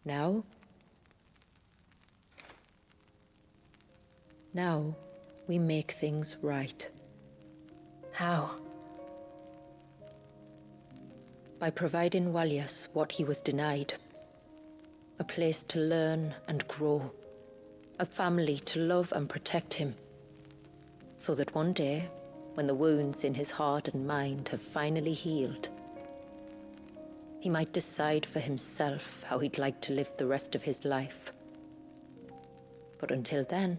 Now? Now, we make things right. How? By providing Walyas what he was denied. A place to learn and grow. A family to love and protect him. So that one day, when the wounds in his heart and mind have finally healed, he might decide for himself how he'd like to live the rest of his life. But until then,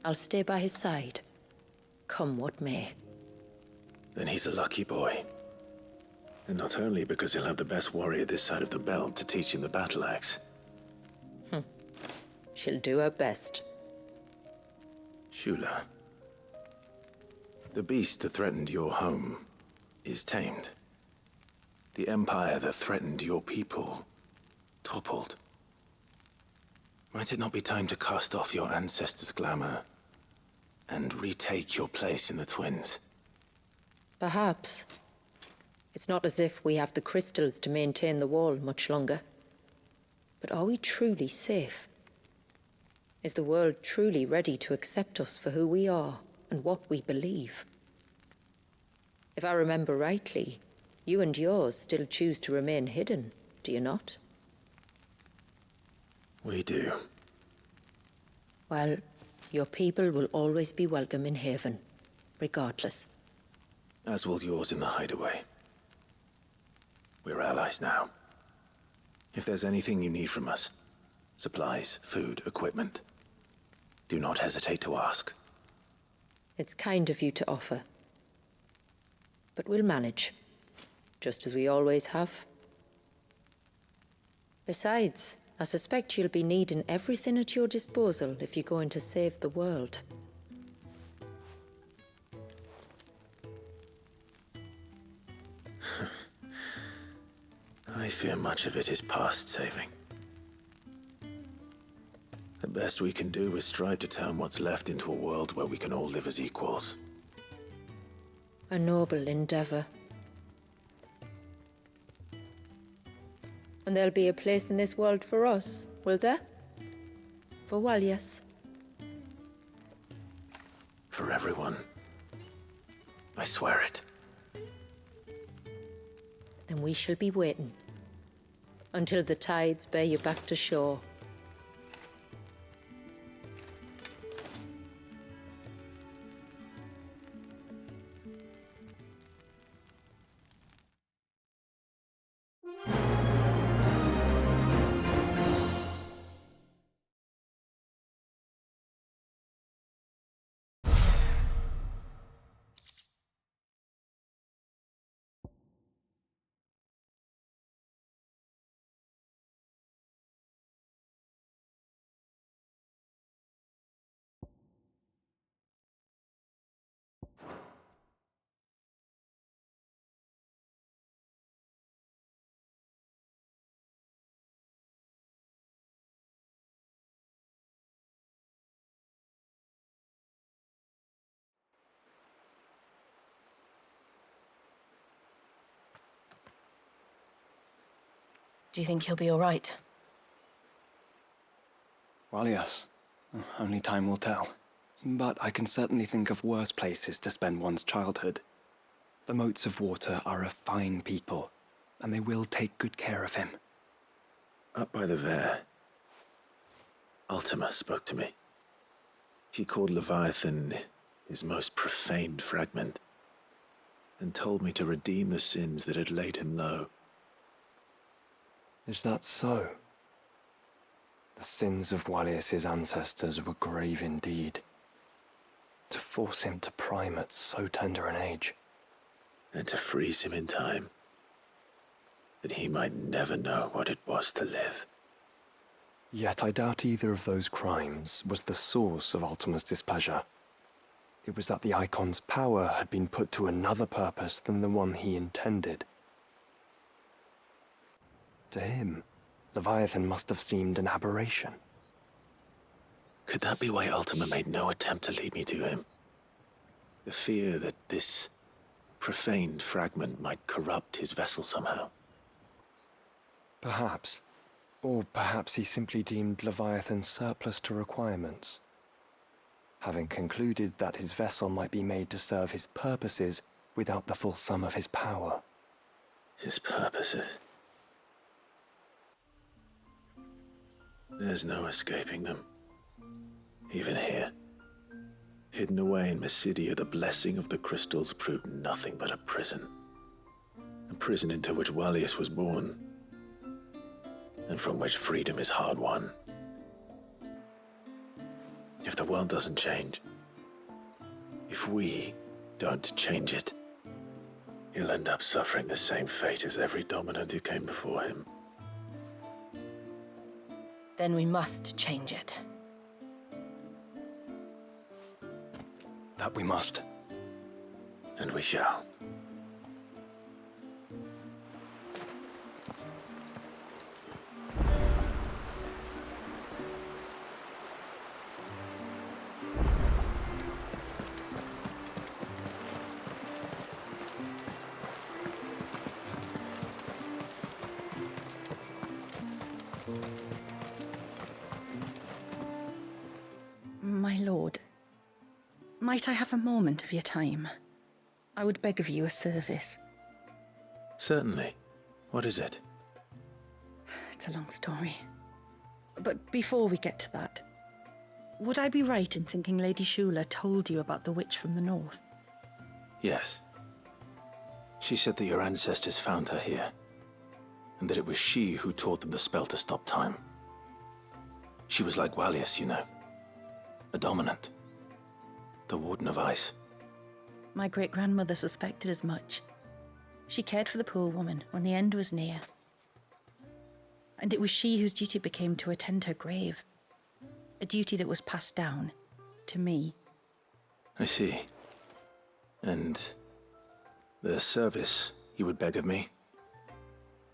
I'll stay by his side, come what may. Then he's a lucky boy. And not only because he'll have the best warrior this side of the belt to teach him the battle axe. She'll do her best. Shula, the beast that threatened your home is tamed. The empire that threatened your people toppled. Might it not be time to cast off your ancestors' glamour and retake your place in the Twins? Perhaps. It's not as if we have the crystals to maintain the wall much longer. But are we truly safe? Is the world truly ready to accept us for who we are and what we believe? If I remember rightly, you and yours still choose to remain hidden, do you not? We do. Well, your people will always be welcome in Haven, regardless. As will yours in the hideaway. We're allies now. If there's anything you need from us, supplies, food, equipment, do not hesitate to ask. It's kind of you to offer. But we'll manage, just as we always have. Besides, I suspect you'll be needing everything at your disposal if you're going to save the world. I fear much of it is past saving. The best we can do is strive to turn what's left into a world where we can all live as equals. A noble endeavor. And there'll be a place in this world for us, will there? For Walyas. For everyone. I swear it. Then we shall be waiting. Until the tides bear you back to shore. Do you think he'll be all right? Well, yes. Only time will tell. But I can certainly think of worse places to spend one's childhood. The Moats of Water are a fine people, and they will take good care of him. Up by the Vare, Ultima spoke to me. He called Leviathan his most profaned fragment, and told me to redeem the sins that had laid him low. Is that so? The sins of Walyas's ancestors were grave indeed. To force him to prime at so tender an age. And to freeze him in time, that he might never know what it was to live. Yet I doubt either of those crimes was the source of Ultima's displeasure. It was that the Icon's power had been put to another purpose than the one he intended. To him, Leviathan must have seemed an aberration. Could that be why Ultima made no attempt to lead me to him? The fear that this profaned fragment might corrupt his vessel somehow. Perhaps. Or perhaps he simply deemed Leviathan surplus to requirements. Having concluded that his vessel might be made to serve his purposes without the full sum of his power. His purposes. There's no escaping them. Even here. Hidden away in Mysidia, the blessing of the crystals proved nothing but a prison. A prison into which Wallius was born, and from which freedom is hard won. If the world doesn't change, if we don't change it, he'll end up suffering the same fate as every dominant who came before him. Then we must change it. That we must. And we shall. My lord, might I have a moment of your time? I would beg of you a service. Certainly. What is it? It's a long story. But before we get to that, would I be right in thinking Lady Shula told you about the witch from the north? Yes. She said that your ancestors found her here, and that it was she who taught them the spell to stop time. She was like Wallius, you know. A dominant. The Warden of Ice. My great-grandmother suspected as much. She cared for the poor woman when the end was near. And it was she whose duty became to attend her grave. A duty that was passed down to me. I see. And the service you would beg of me?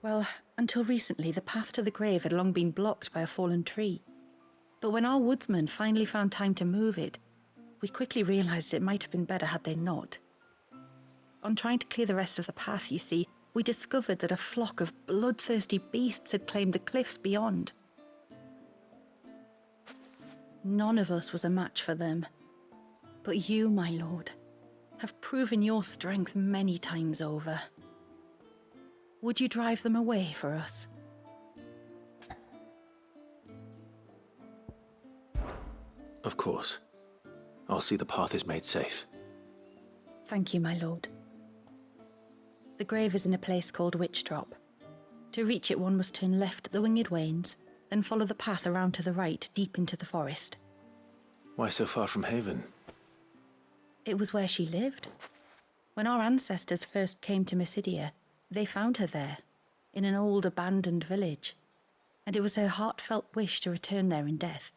Well, until recently, the path to the grave had long been blocked by a fallen tree. But when our woodsmen finally found time to move it, we quickly realized it might have been better had they not. On trying to clear the rest of the path, you see, we discovered that a flock of bloodthirsty beasts had claimed the cliffs beyond. None of us was a match for them. But you, my lord, have proven your strength many times over. Would you drive them away for us? Of course. I'll see the path is made safe. Thank you, my lord. The grave is in a place called Witch Drop. To reach it, one must turn left at the Winged Wains, then follow the path around to the right, deep into the forest. Why so far from Haven? It was where she lived. When our ancestors first came to Mysidia, they found her there, in an old abandoned village, and it was her heartfelt wish to return there in death.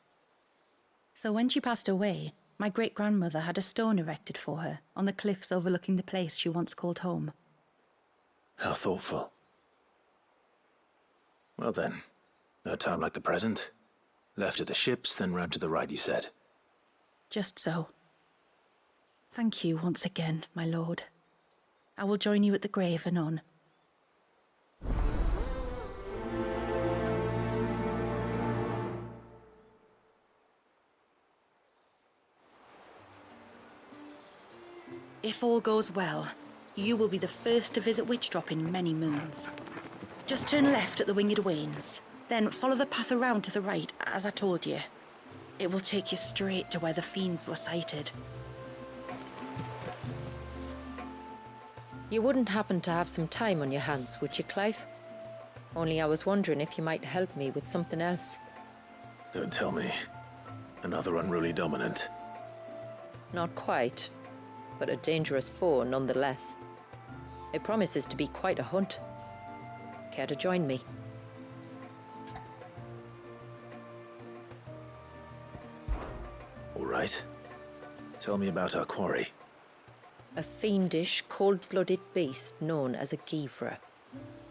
So when she passed away, my great-grandmother had a stone erected for her on the cliffs overlooking the place she once called home. How thoughtful. Well then, no time like the present. Left at the ships, then round to the right, you said. Just so. Thank you once again, my lord. I will join you at the grave anon. If all goes well, you will be the first to visit Witch Drop in many moons. Just turn left at the Winged Wains, then follow the path around to the right, as I told you. It will take you straight to where the fiends were sighted. You wouldn't happen to have some time on your hands, would you, Clive? Only I was wondering if you might help me with something else. Don't tell me. Another unruly dominant. Not quite, but a dangerous foe nonetheless. It promises to be quite a hunt. Care to join me? All right. Tell me about our quarry. A fiendish, cold-blooded beast known as a Givra.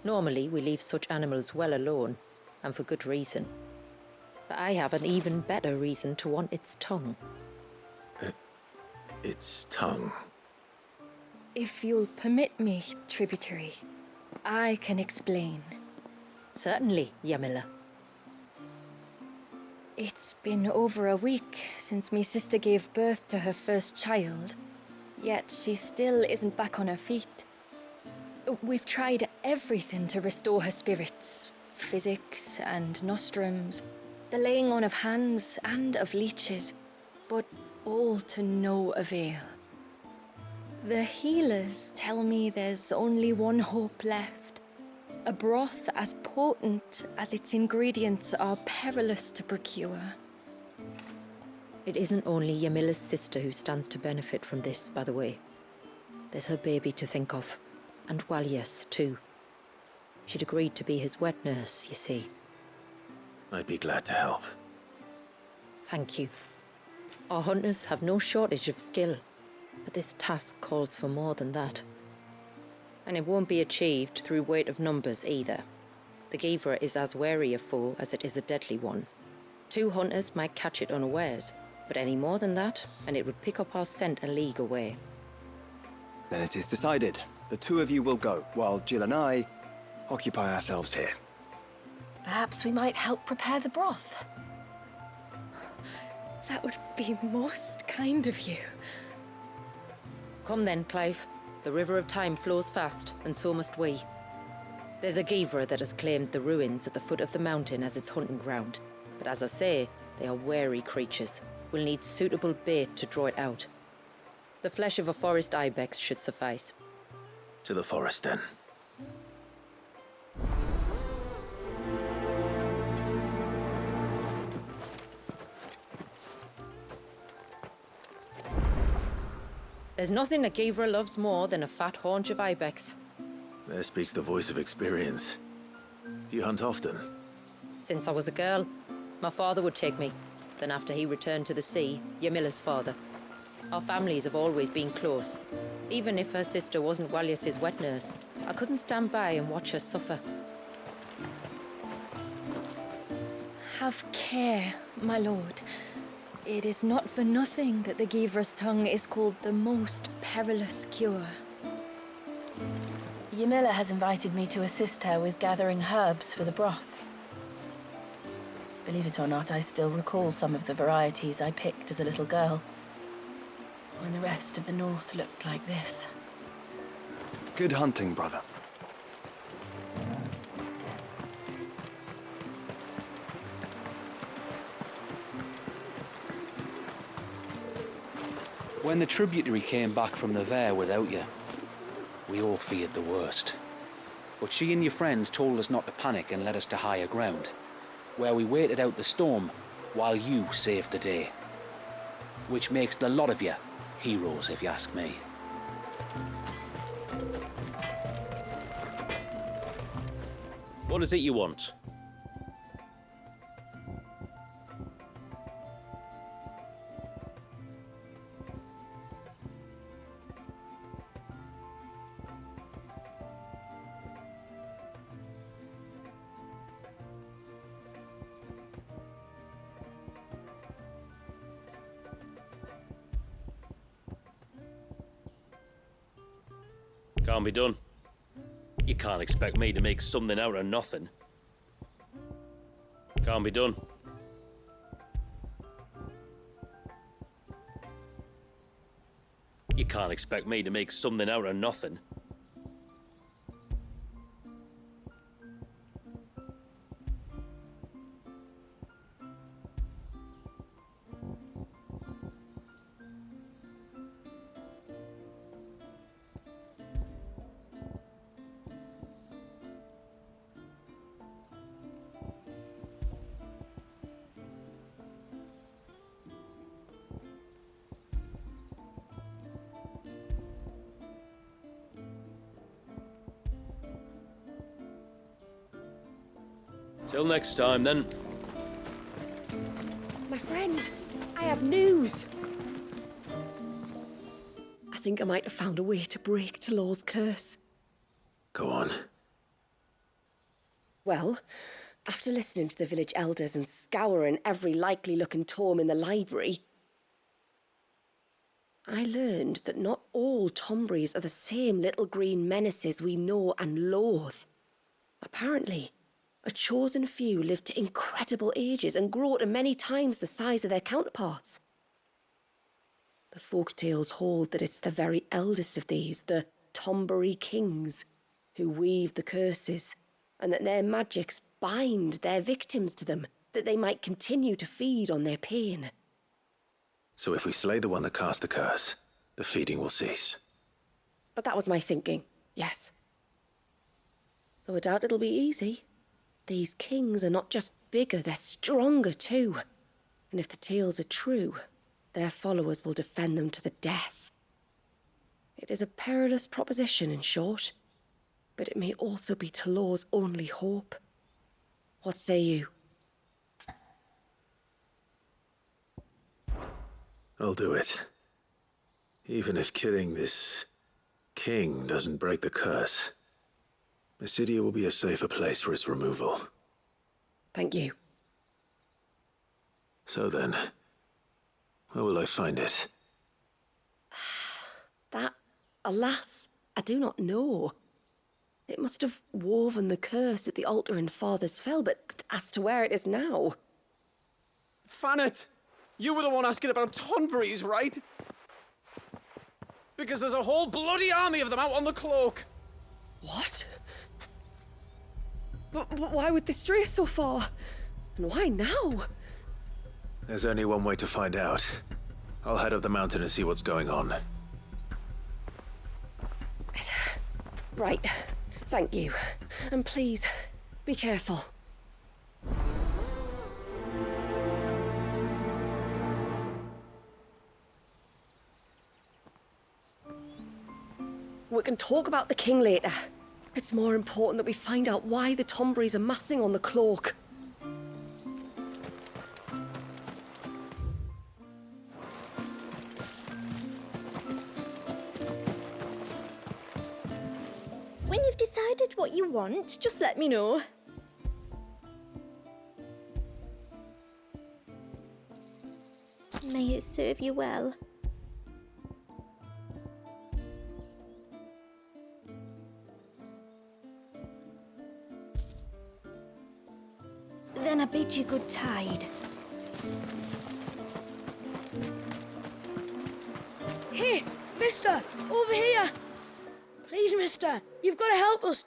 Normally, we leave such animals well alone, and for good reason. But I have an even better reason to want its tongue. Its tongue. If you'll permit me, tributary, I can explain. Certainly, Yamila. It's been over a week since me sister gave birth to her first child, yet she still isn't back on her feet. We've tried everything to restore her spirits. Physics and nostrums, the laying on of hands and of leeches, but all to no avail. The healers tell me there's only one hope left. A broth as potent as its ingredients are perilous to procure. It isn't only Yamila's sister who stands to benefit from this, by the way. There's her baby to think of, and Walias, too. She'd agreed to be his wet nurse, you see. I'd be glad to help. Thank you. Our hunters have no shortage of skill, but this task calls for more than that. And it won't be achieved through weight of numbers either. The Givra is as wary a foe as it is a deadly one. 2 hunters might catch it unawares, but any more than that, and it would pick up our scent a league away. Then it is decided. The 2 of you will go, while Jill and I occupy ourselves here. Perhaps we might help prepare the broth. That would be most kind of you. Come then, Clive. The river of time flows fast, and so must we. There's a Givra that has claimed the ruins at the foot of the mountain as its hunting ground. But as I say, they are wary creatures. We'll need suitable bait to draw it out. The flesh of a forest ibex should suffice. To the forest, then. There's nothing a Givra loves more than a fat haunch of ibex. There speaks the voice of experience. Do you hunt often? Since I was a girl, my father would take me. Then after he returned to the sea, Yamila's father. Our families have always been close. Even if her sister wasn't Walias's wet nurse, I couldn't stand by and watch her suffer. Have care, my lord. It is not for nothing that the Givra's tongue is called the most perilous cure. Yamila has invited me to assist her with gathering herbs for the broth. Believe it or not, I still recall some of the varieties I picked as a little girl, when the rest of the north looked like this. Good hunting, brother. When the tributary came back from the Vare without you, we all feared the worst. But she and your friends told us not to panic and led us to higher ground, where we waited out the storm while you saved the day. Which makes the lot of you heroes, if you ask me. What is it you want? Can't be done. You can't expect me to make something out of nothing. Can't be done. You can't expect me to make something out of nothing. Till next time, then. My friend, I have news. I think I might have found a way to break Talor's curse. Go on. Well, after listening to the village elders and scouring every likely-looking tome in the library, I learned that not all Tombries are the same little green menaces we know and loathe. Apparently, A chosen few live to incredible ages and grow to many times the size of their counterparts. The folk tales hold that it's the very eldest of these, the Tombury kings, who weave the curses, and that their magics bind their victims to them, that they might continue to feed on their pain. So if we slay the one that cast the curse, the feeding will cease. But that was my thinking, yes. Though I doubt it'll be easy. These kings are not just bigger, they're stronger too. And if the tales are true, their followers will defend them to the death. It is a perilous proposition, in short, but it may also be Talor's only hope. What say you? I'll do it. Even if killing this king doesn't break the curse, Mysidia will be a safer place for its removal. Thank you. So then, where will I find it? That, alas, I do not know. It must have woven the curse at the altar in Father's Fell, but as to where it is now... Fannet! You were the one asking about Tonbury's, right? Because there's a whole bloody army of them out on the cloak. What? But why would they stray so far? And why now? There's only one way to find out. I'll head up the mountain and see what's going on. Right. Thank you. And please, be careful. We can talk about the king later. It's more important that we find out why the Tomburys are massing on the cloak. When you've decided what you want, just let me know. May it serve you well. Then I bid you good tide. Hey, mister! Over here! Please, mister, you've got to help us.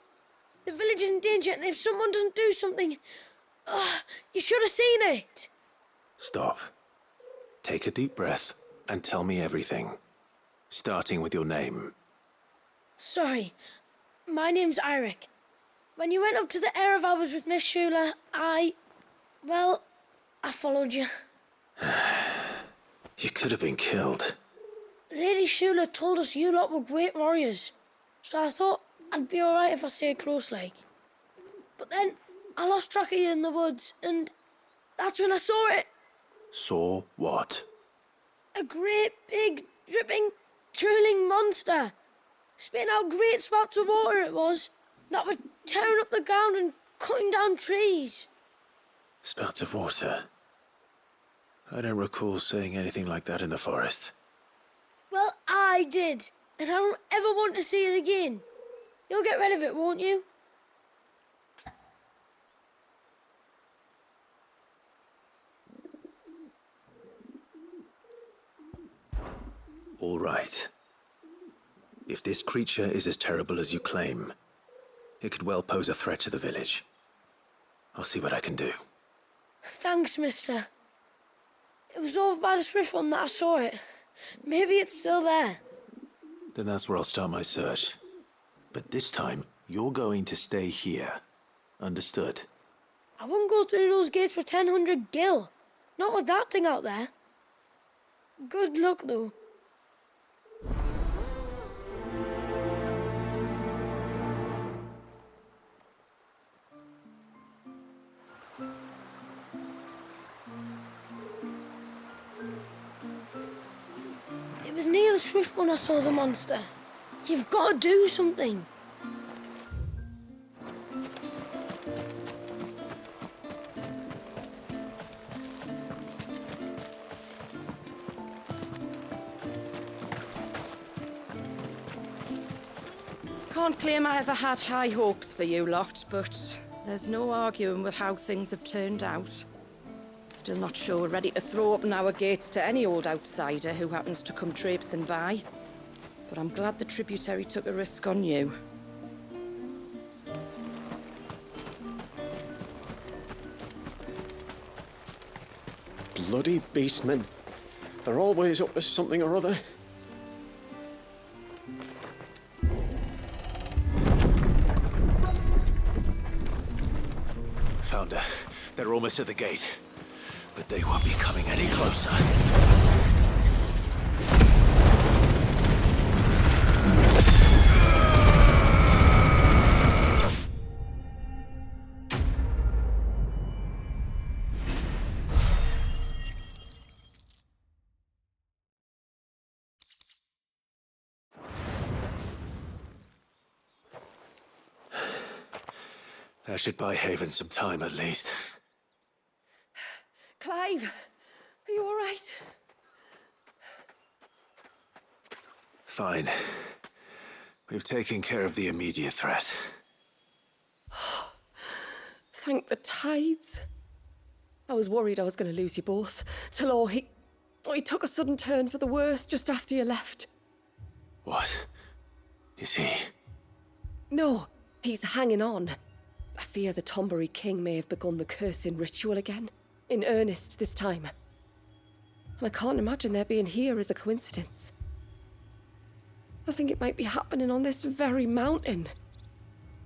The village is in danger, and if someone doesn't do something... you should have seen it! Stop. Take a deep breath and tell me everything. Starting with your name. Sorry, my name's Eirik. When you went up to the Ereval with Miss Shula, well, I followed you. You could have been killed. Lady Shula told us you lot were great warriors, so I thought I'd be alright if I stayed close, like. But then I lost track of you in the woods, and that's when I saw it. Saw what? A great, big, dripping, drooling monster. Spitting out great spouts of water it was, that were tearing up the ground and cutting down trees. Spouts of water? I don't recall seeing anything like that in the forest. Well, I did, and I don't ever want to see it again. You'll get rid of it, won't you? All right. If this creature is as terrible as you claim, it could well pose a threat to the village. I'll see what I can do. Thanks, mister. It was over by the Swift one that I saw it. Maybe it's still there. Then that's where I'll start my search. But this time, you're going to stay here. Understood? I wouldn't go through those gates for 1,000 gil. Not with that thing out there. Good luck, though. It was near the Swift when I saw the monster. You've got to do something. Can't claim I ever had high hopes for you lot, but There's no arguing with how things have turned out. Still not sure we're ready to throw open our gates to any old outsider who happens to come traipsing by. But I'm glad the tributary took a risk on you. Bloody beastmen. They're always up to something or other. Found her. They're almost at the gate. But they won't be coming any closer. That should buy Haven some time at least. Clive, are you all right? Fine. We've taken care of the immediate threat. Thank the tides. I was worried I was going to lose you both. Talor, he took a sudden turn for the worse just after you left. What? Is he? No, he's hanging on. I fear the Tombury King may have begun the cursing ritual again. In earnest this time. And I can't imagine their being here as a coincidence. I think it might be happening on this very mountain.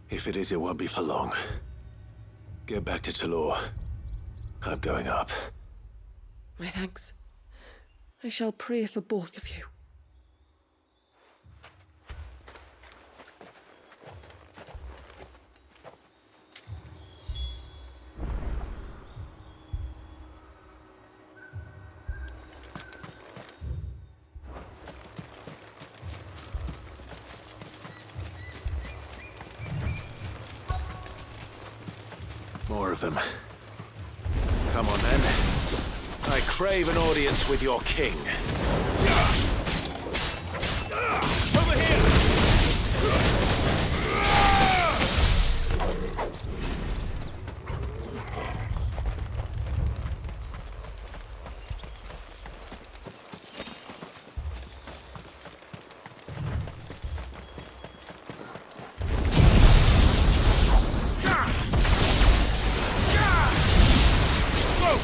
If it is, it won't be for long. Get back to Talor. I'm going up. My thanks. I shall pray for both of you. More of them. Come on, then. I crave an audience with your king. Over here!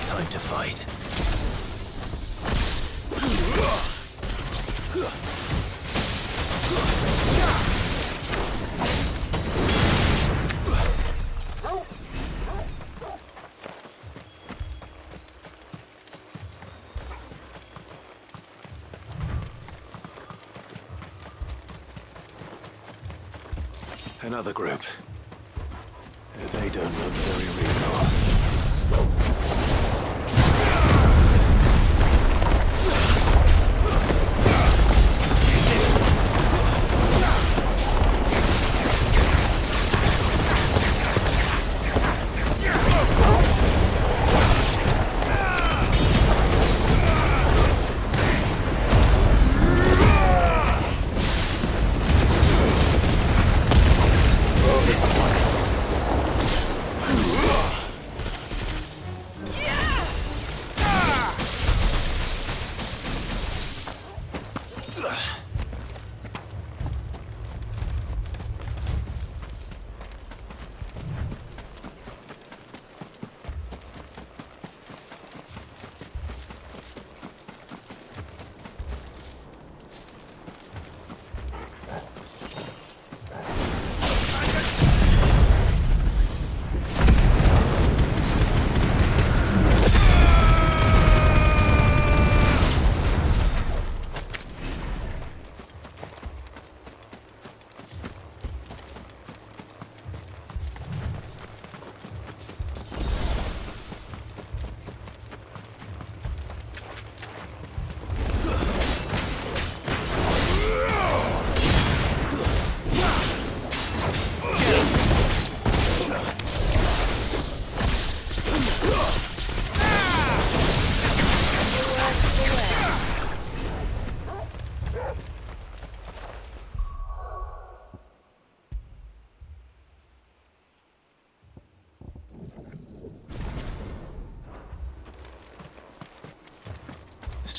Time to fight. Another group. They don't look very real.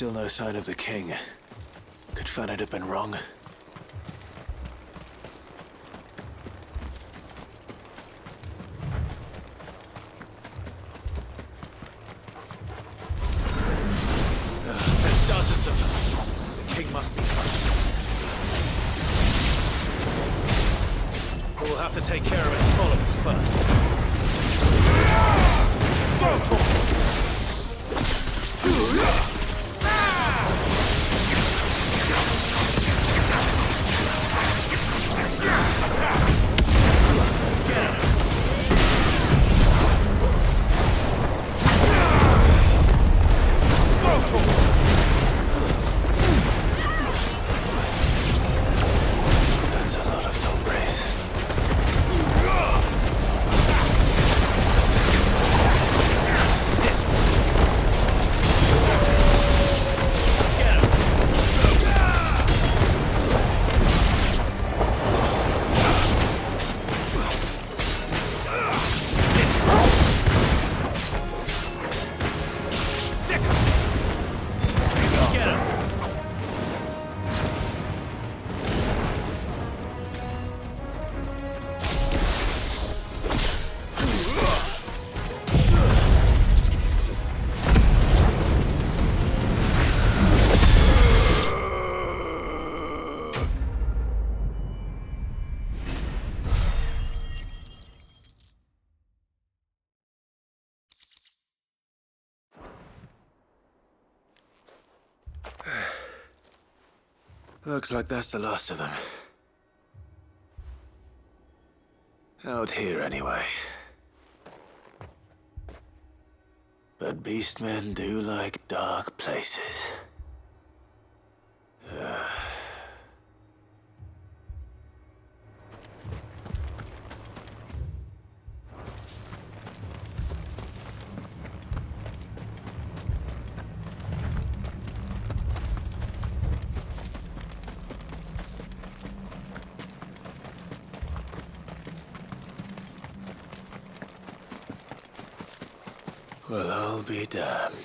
Still no sign of the king. Could Fanat have been wrong? There's dozens of them. The king must be close. We'll have to take care of his followers first. That's a lot of hombres. Looks like that's the last of them. Out here, anyway. But beastmen do like dark places. Well, I'll be damned.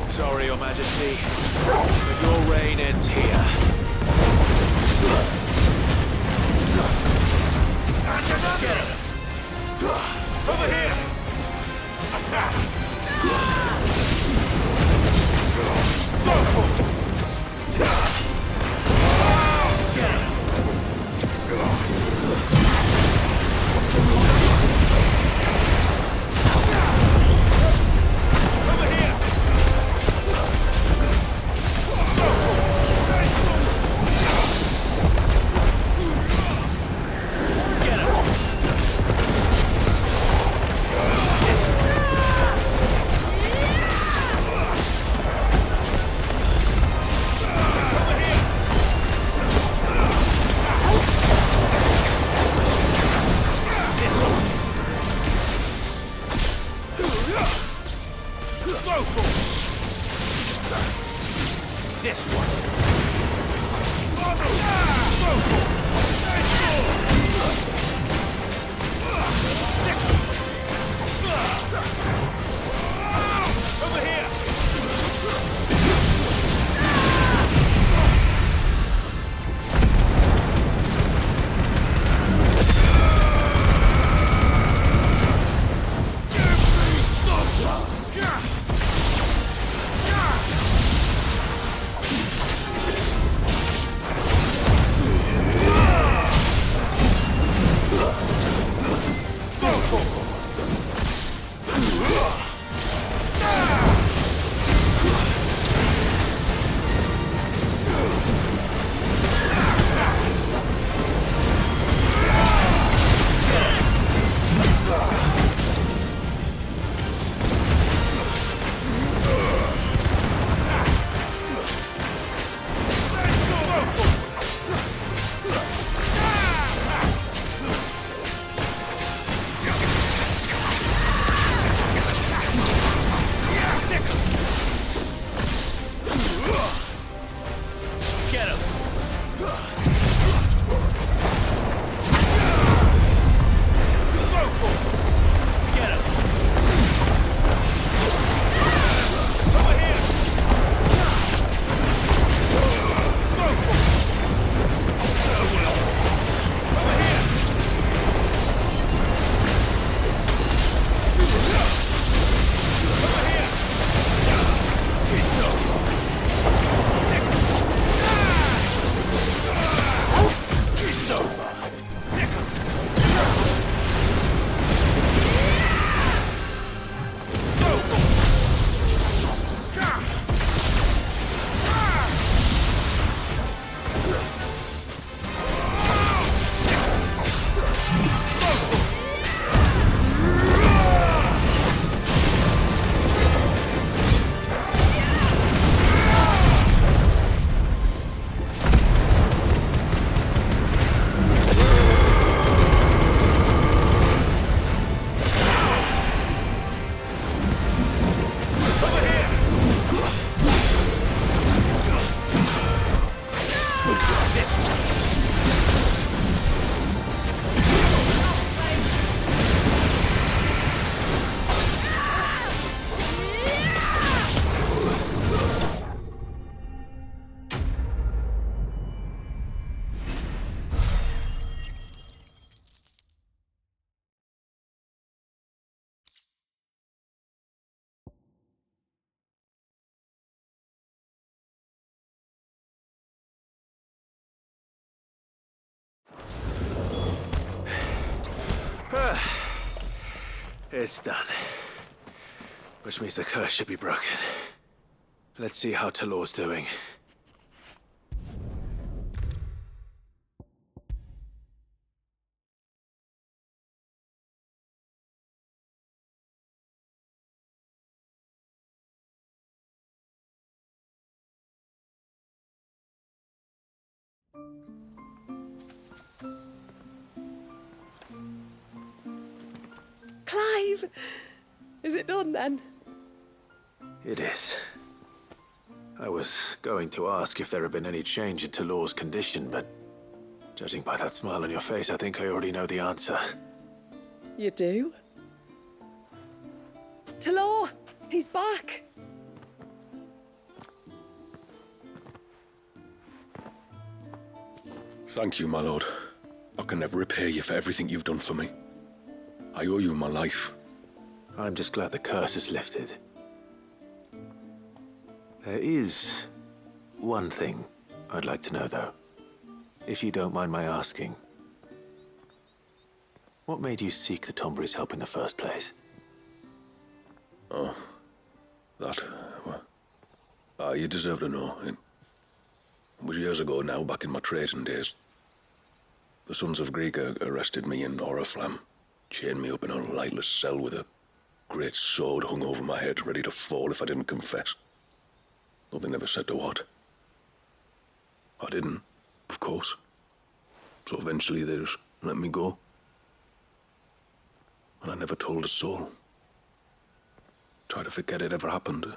Sorry, Your Majesty, but your reign ends here. Get him! Over here! Attack! It's done. Which means the curse should be broken. Let's see how Talor's doing. Clive! Is it done then? It is. I was going to ask if there had been any change in Talor's condition, but judging by that smile on your face, I think I already know the answer. You do? Talor! He's back! Thank you, my lord. I can never repay you for everything you've done for me. I owe you my life. I'm just glad the curse is lifted. There is one thing I'd like to know, though. If you don't mind my asking. What made you seek the Tombury's help in the first place? Oh, that, well, you deserve to know. It was years ago now, back in my trading days. The Sons of Greek arrested me in Oriflamme, chained me up in a lightless cell with a great sword hung over my head, ready to fall if I didn't confess. Though they never said to what. I didn't, of course. So eventually they just let me go. And I never told a soul. Tried to forget it ever happened.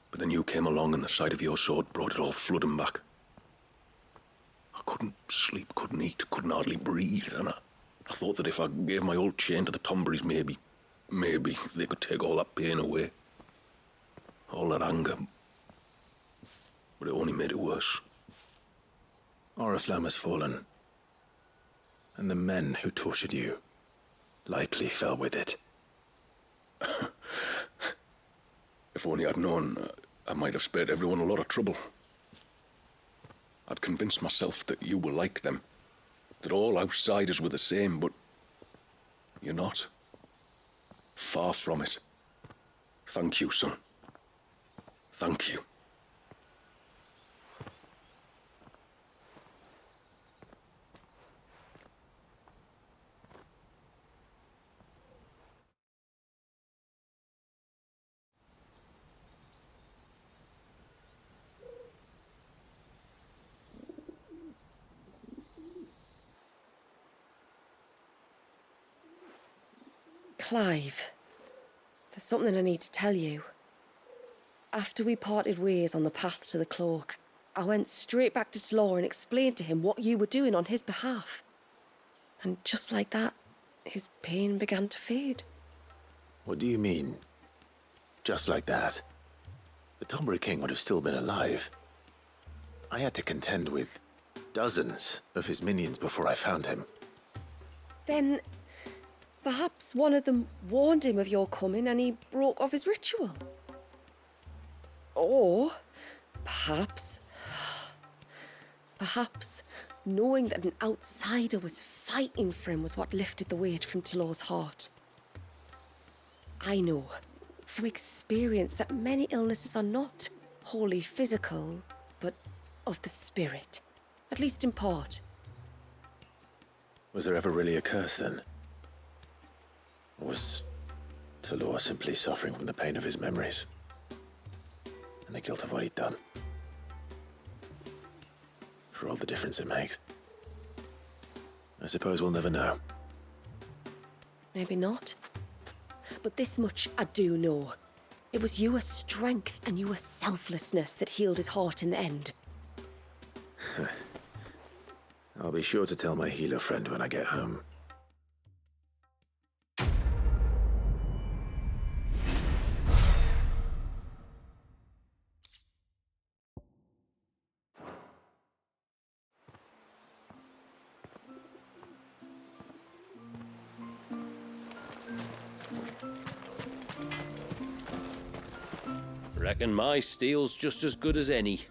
But then you came along and the sight of your sword brought it all flooding back. I couldn't sleep, couldn't eat, couldn't hardly breathe, and I thought that if I gave my old chain to the Tomburys, maybe they could take all that pain away. All that anger. But it only made it worse. Oriflamme has fallen. And the men who tortured you likely fell with it. If only I'd known, I might have spared everyone a lot of trouble. I'd convinced myself that you were like them, that all outsiders were the same, but you're not. Far from it. Thank you, son. Thank you. Clive, there's something I need to tell you. After we parted ways on the path to the cloak, I went straight back to Talor and explained to him what you were doing on his behalf. And just like that, his pain began to fade. What do you mean? Just like that? The Tombury King would have still been alive. I had to contend with dozens of his minions before I found him. Then perhaps one of them warned him of your coming and he broke off his ritual. Or perhaps knowing that an outsider was fighting for him was what lifted the weight from Talor's heart. I know from experience that many illnesses are not wholly physical, but of the spirit, at least in part. Was there ever really a curse then? Or was Talor simply suffering from the pain of his memories? And the guilt of what he'd done? For all the difference it makes. I suppose we'll never know. Maybe not. But this much I do know. It was your strength and your selflessness that healed his heart in the end. I'll be sure to tell my healer friend when I get home. Reckon my steel's just as good as any.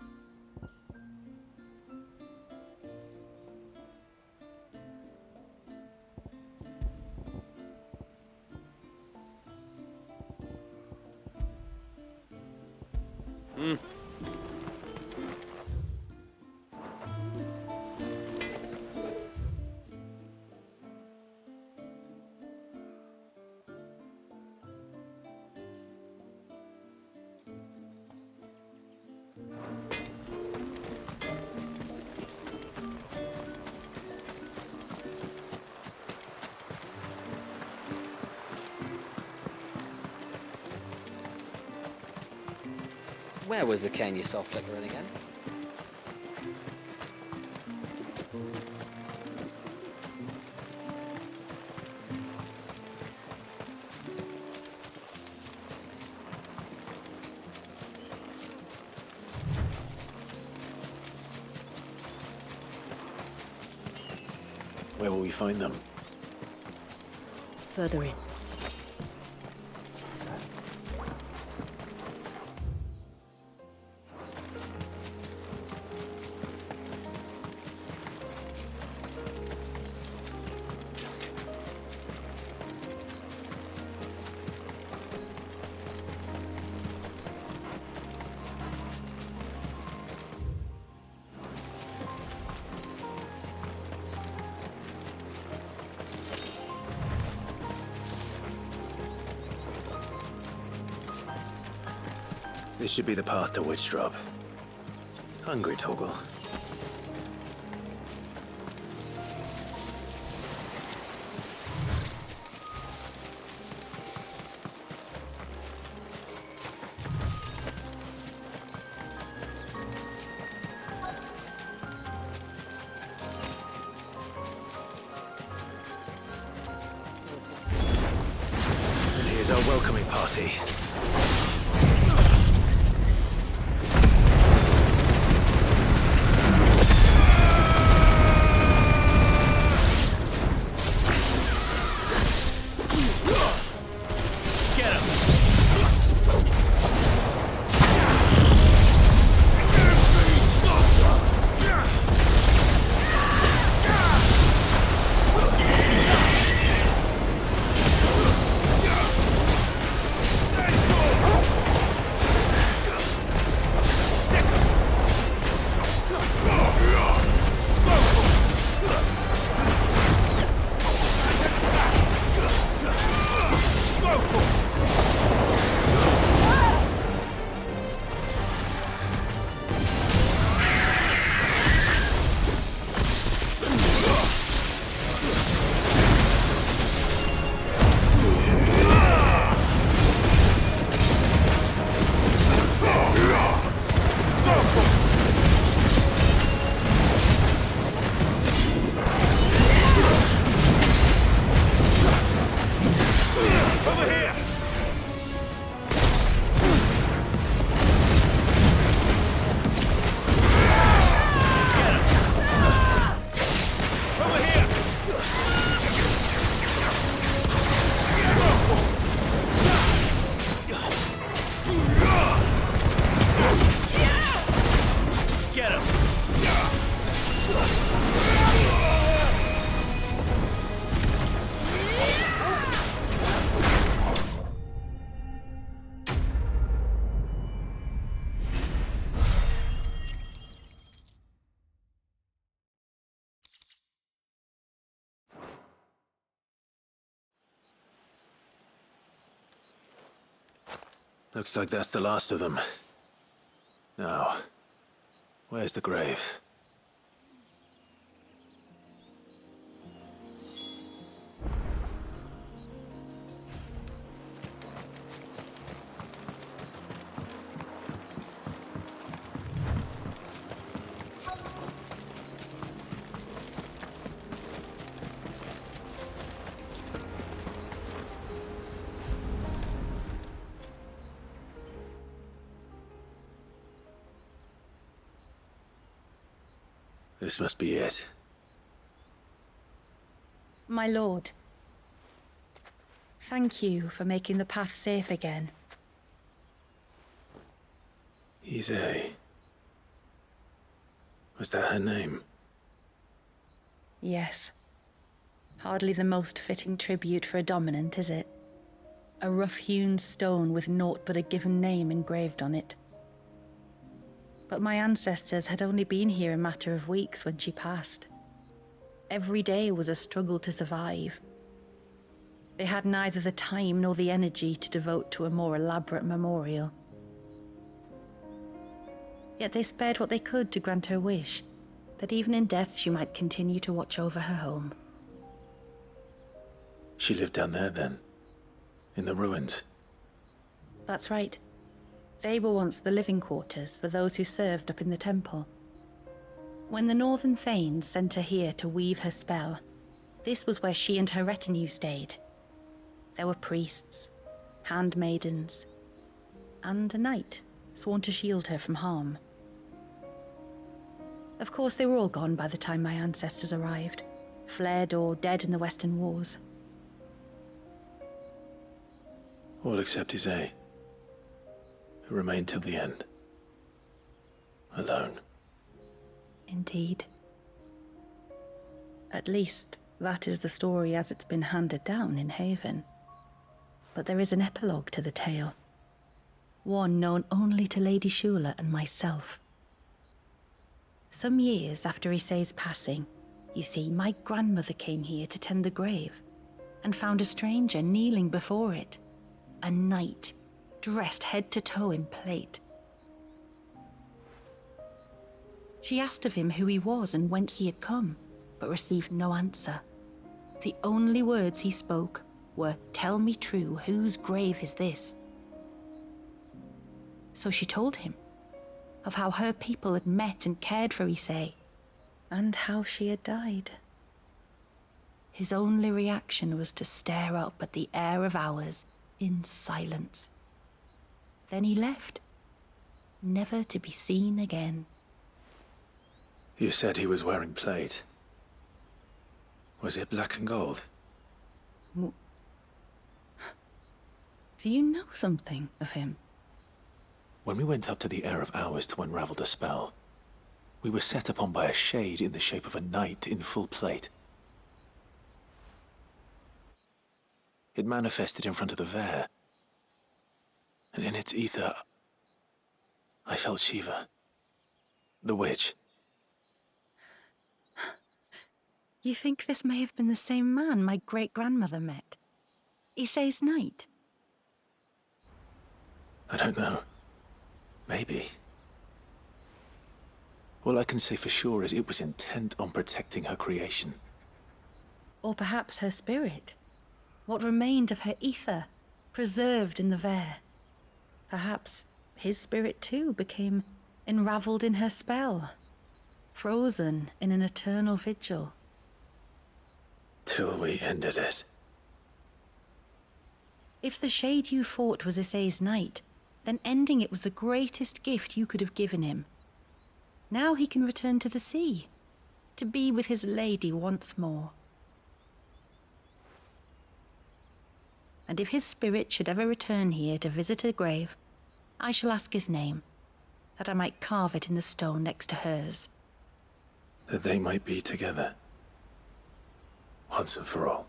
Where was the cane you saw flickering again? Where will we find them? Further in. This should be the path to Witchdrop. Hungry, Toggle? And here's our welcoming party. Looks like that's the last of them. Now, where's the grave? This must be it. My lord, thank you for making the path safe again. Ise. Was that her name? Yes. Hardly the most fitting tribute for a dominant, is it? A rough-hewn stone with naught but a given name engraved on it. But my ancestors had only been here a matter of weeks when she passed. Every day was a struggle to survive. They had neither the time nor the energy to devote to a more elaborate memorial. Yet they spared what they could to grant her wish, that even in death she might continue to watch over her home. She lived down there then? In the ruins? That's right. They were once the living quarters for those who served up in the temple. When the Northern Thanes sent her here to weave her spell, this was where she and her retinue stayed. There were priests, handmaidens, and a knight sworn to shield her from harm. Of course, they were all gone by the time my ancestors arrived, fled or dead in the Western Wars. All except Isay, who remained till the end. Alone. Indeed. At least, that is the story as it's been handed down in Haven. But there is an epilogue to the tale. One known only to Lady Shula and myself. Some years after Isay's passing, you see, my grandmother came here to tend the grave and found a stranger kneeling before it. A knight, dressed head to toe in plate. She asked of him who he was and whence he had come, but received no answer. The only words he spoke were, "Tell me true, whose grave is this?" So she told him of how her people had met and cared for Isay, and how she had died. His only reaction was to stare up at the air of hours in silence. Then he left, never to be seen again. You said he was wearing plate. Was it black and gold? Do you know something of him? When we went up to the Air of Hours to unravel the spell, we were set upon by a shade in the shape of a knight in full plate. It manifested in front of the Vare, and in its ether, I felt Shiva, the witch. You think this may have been the same man my great-grandmother met? Isay's knight? I don't know. Maybe. All I can say for sure is it was intent on protecting her creation. Or perhaps her spirit. What remained of her ether, preserved in the Vare. Perhaps his spirit too became enraveled in her spell, frozen in an eternal vigil. Till we ended it. If the shade you fought was Isay's knight, then ending it was the greatest gift you could have given him. Now he can return to the sea, to be with his lady once more. And if his spirit should ever return here to visit her grave, I shall ask his name, that I might carve it in the stone next to hers. That they might be together. Once and for all.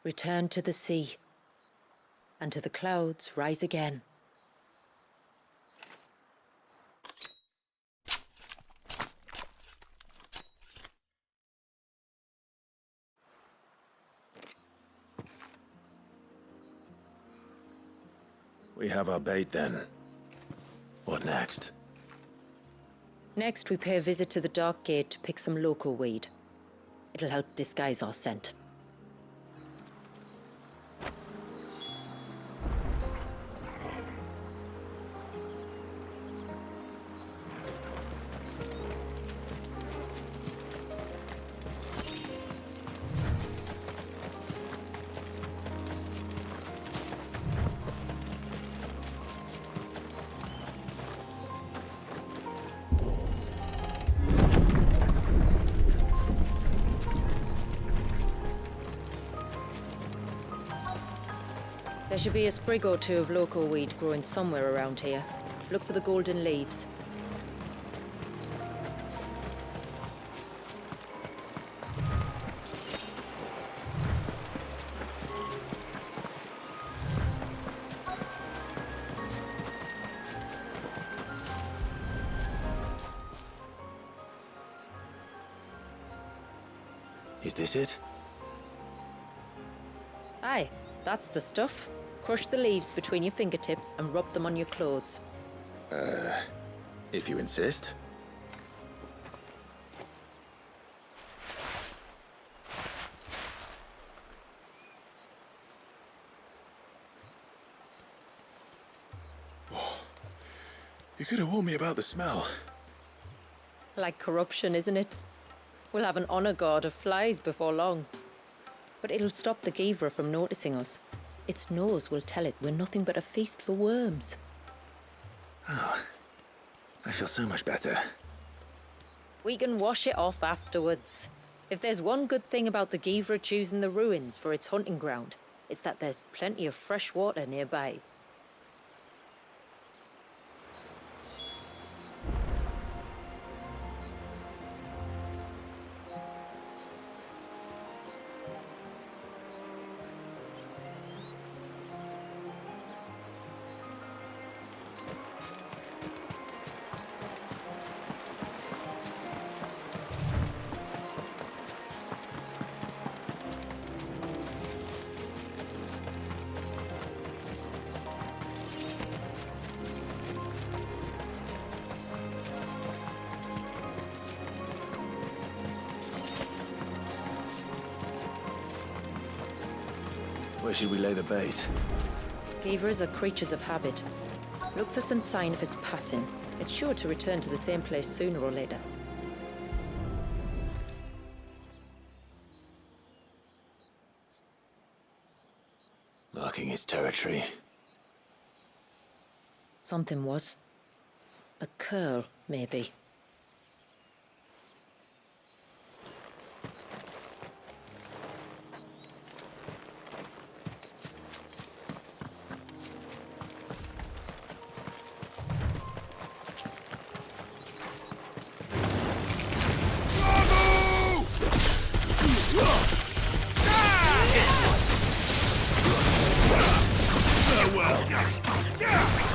return to the sea, and to the clouds rise again. We have our bait then. What next? Next, we pay a visit to the Dark Gate to pick some local weed. It'll help disguise our scent. There should be a sprig or two of local weed growing somewhere around here. Look for the golden leaves. Is this it? Aye, that's the stuff. Crush the leaves between your fingertips and rub them on your clothes. If you insist. Oh, you could have warned me about the smell. Like corruption, isn't it? We'll have an honor guard of flies before long. But it'll stop the Givra from noticing us. Its nose will tell it we're nothing but a feast for worms. Oh, I feel so much better. We can wash it off afterwards. If there's one good thing about the Givra choosing the ruins for its hunting ground, it's that there's plenty of fresh water nearby. Where should we lay the bait? Givras are creatures of habit. Look for some sign of its passing. It's sure to return to the same place sooner or later. Marking its territory. Something was. A curl, maybe.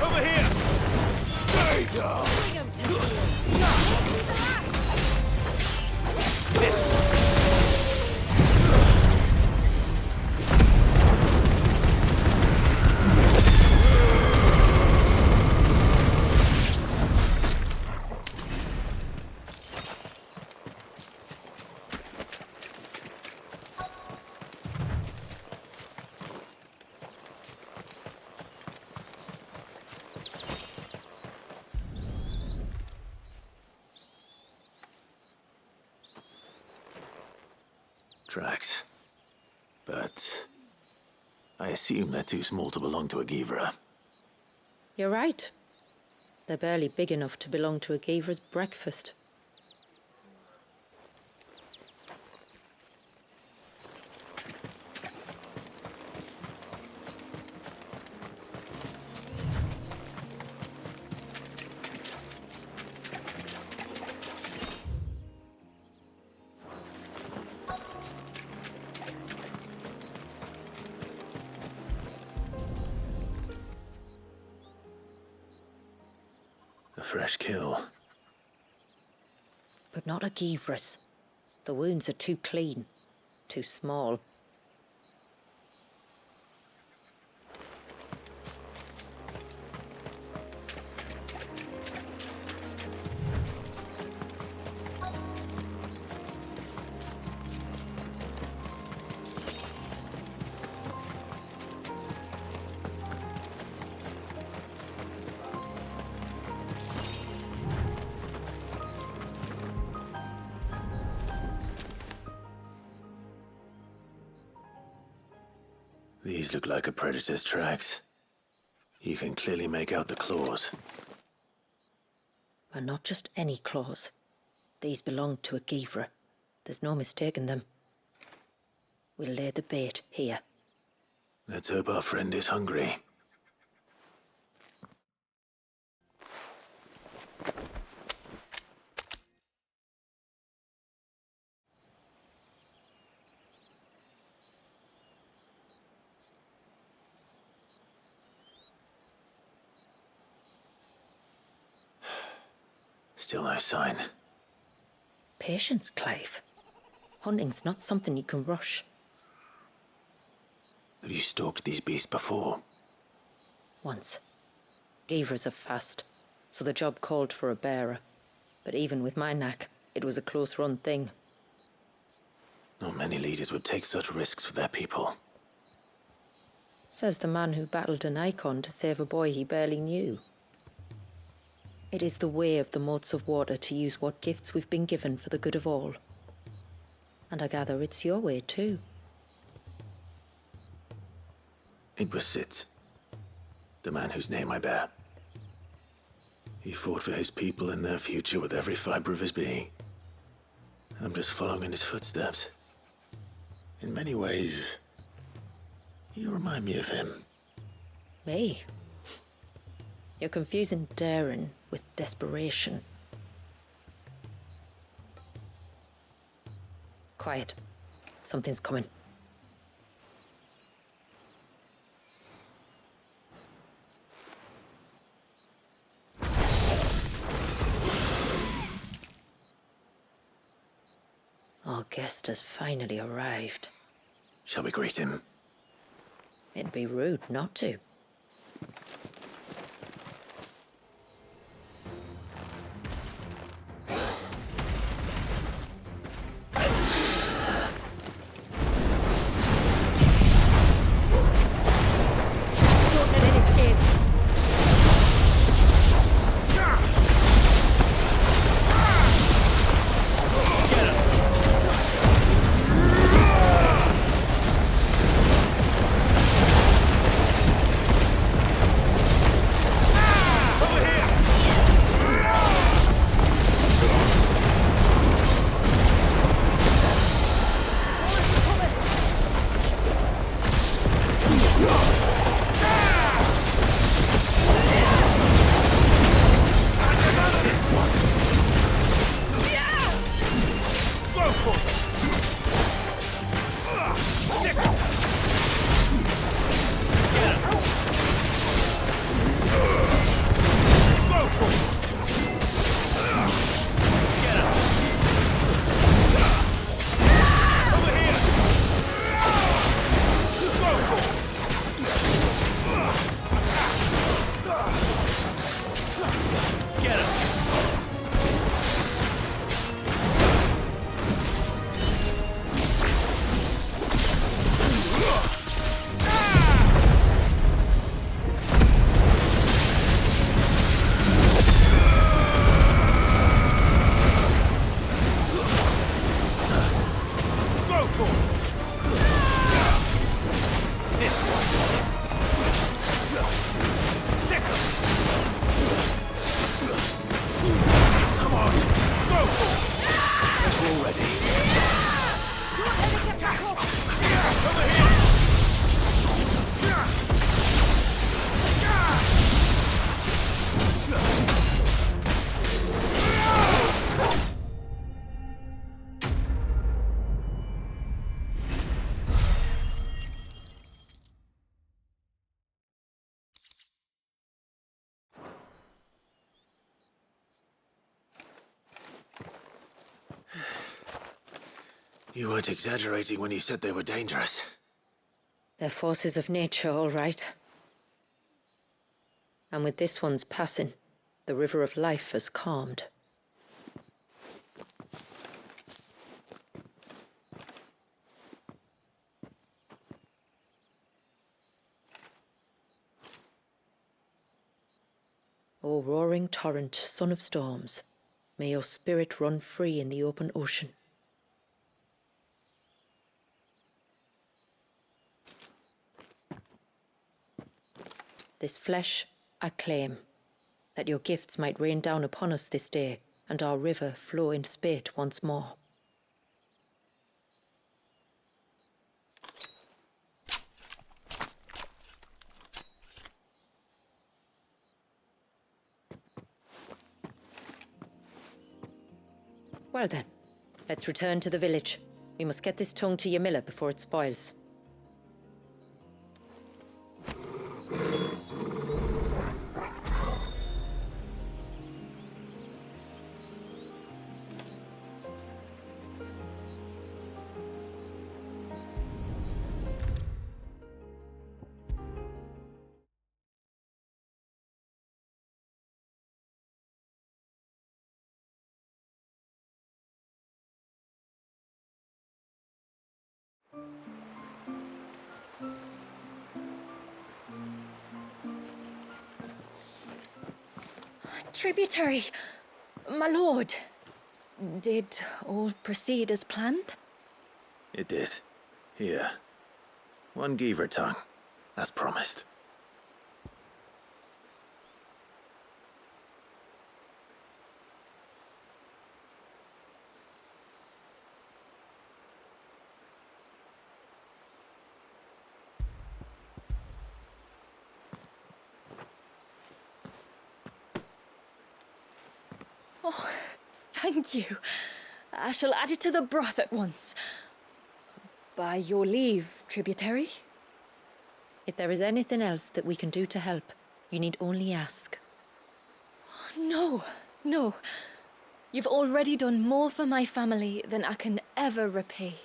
Over here! Stay down! This one. Tracks. But I assume they're too small to belong to a Givra. You're right. They're barely big enough to belong to a Givra's breakfast. fresh kill. But not a Givras. The wounds are too clean, too small. These look like a predator's tracks. You can clearly make out the claws. And not just any claws. These belong to a Givra. There's no mistaking them. We'll lay the bait here. Let's hope our friend is hungry. Still no sign. Patience, Clive. Hunting's not something you can rush. Have you stalked these beasts before? Once. Givras are fast, so the job called for a bearer. But even with my knack, it was a close-run thing. Not many leaders would take such risks for their people. Says the man who battled an icon to save a boy he barely knew. It is the way of the moats of water to use what gifts we've been given for the good of all. And I gather it's your way too. It was Sid, the man whose name I bear. He fought for his people and their future with every fiber of his being. I'm just following in his footsteps. In many ways, you remind me of him. Me? You're confusing daring with desperation. Quiet. Something's coming. Our guest has finally arrived. Shall we greet him? It'd be rude not to. You weren't exaggerating when you said they were dangerous. They're forces of nature, all right. And with this one's passing, the river of life has calmed. O roaring torrent, son of storms, may your spirit run free in the open ocean. This flesh I claim, that your gifts might rain down upon us this day, and our river flow in spate once more. Well then, let's return to the village. We must get this tongue to Yamila before it spoils. Tributary, my lord. Did all proceed as planned? It did. Here. One Geaver tongue, as promised. Oh, thank you. I shall add it to the broth at once. By your leave, tributary. If there is anything else that we can do to help, you need only ask. No, no. You've already done more for my family than I can ever repay.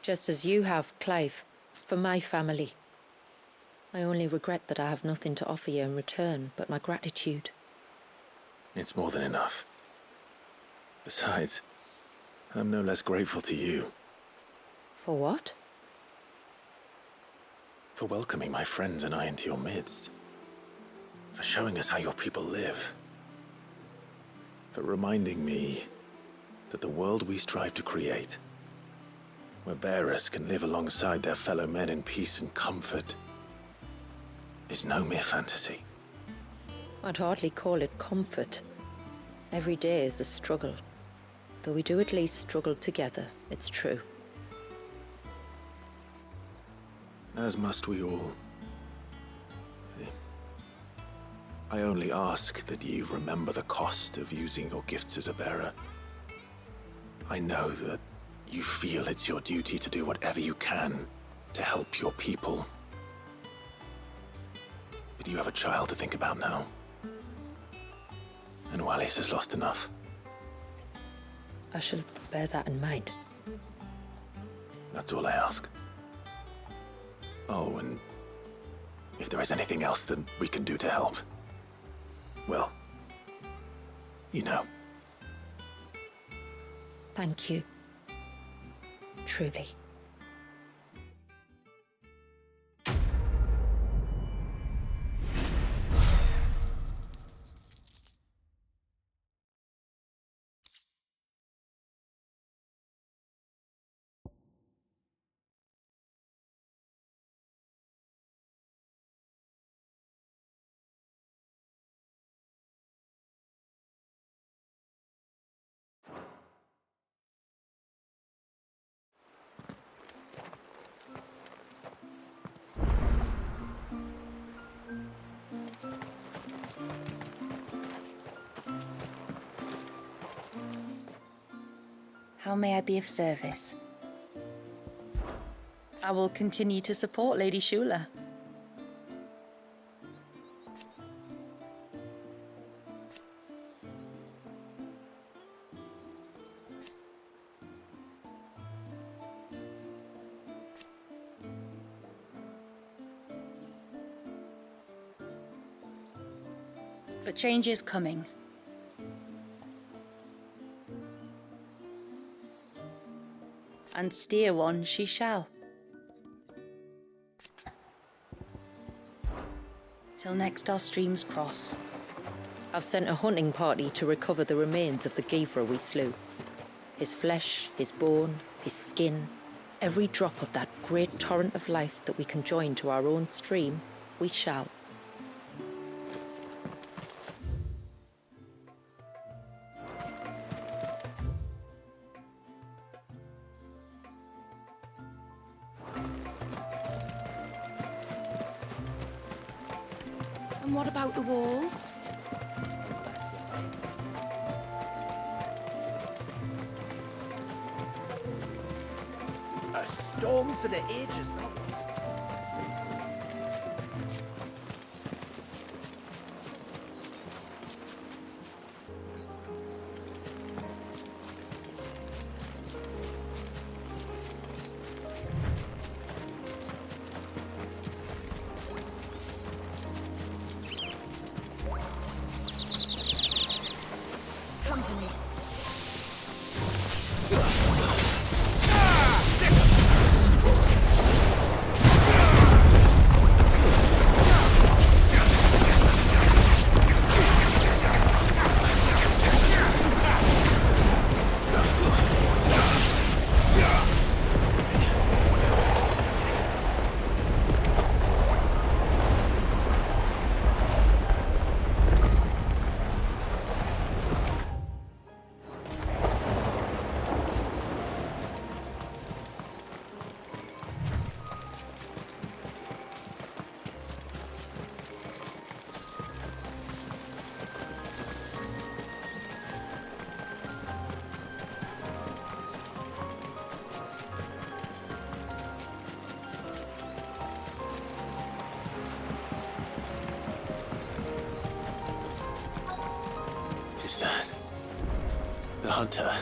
Just as you have, Clive, for my family. I only regret that I have nothing to offer you in return but my gratitude. It's more than enough. Besides, I'm no less grateful to you. For what? For welcoming my friends and I into your midst. For showing us how your people live. For reminding me that the world we strive to create, where bearers can live alongside their fellow men in peace and comfort, is no mere fantasy. I'd hardly call it comfort. Every day is a struggle. Though we do at least struggle together, it's true. As must we all. I only ask that you remember the cost of using your gifts as a bearer. I know that you feel it's your duty to do whatever you can to help your people. But you have a child to think about now. And Wallis has lost enough. I shall bear that in mind. That's all I ask. Oh, and if there is anything else that we can do to help, well, you know. Thank you. Truly. How may I be of service? I will continue to support Lady Shula. But change is coming. And steer one she shall. Till next our streams cross. I've sent a hunting party to recover the remains of the Gavra we slew. His flesh, his bone, his skin, every drop of that great torrent of life that we can join to our own stream, we shall. And what about the walls? A storm for the ages, that was. Company. Is that the hunter?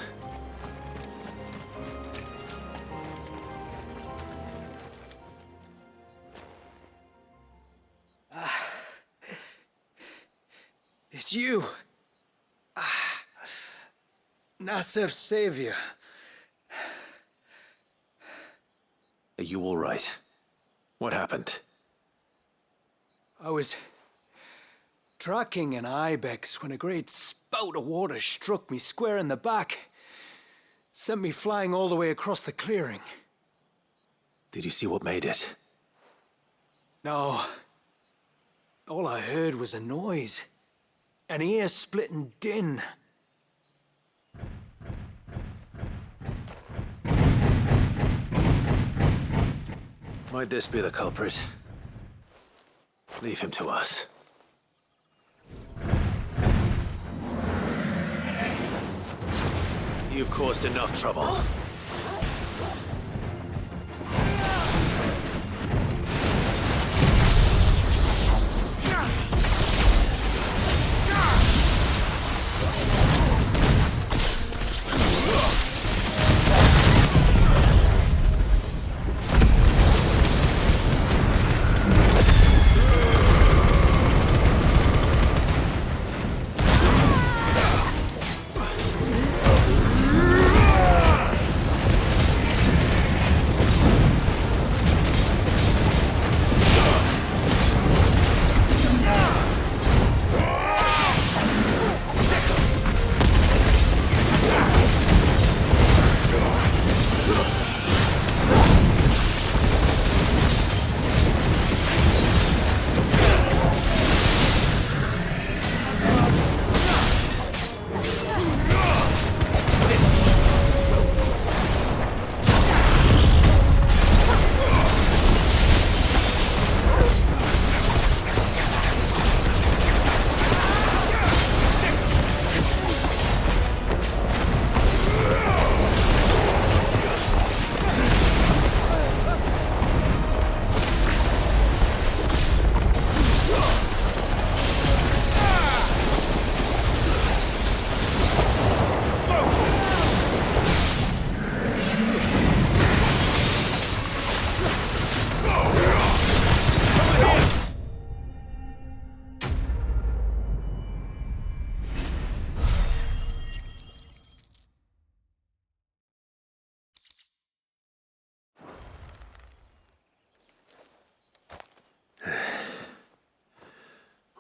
It's you. Nasser's savior. Are you all right? What happened? I was tracking an ibex when a great spout of water struck me square in the back. Sent me flying all the way across the clearing. Did you see what made it? No. All I heard was a noise. An ear-splitting din. Might this be the culprit? Leave him to us. You've caused enough trouble.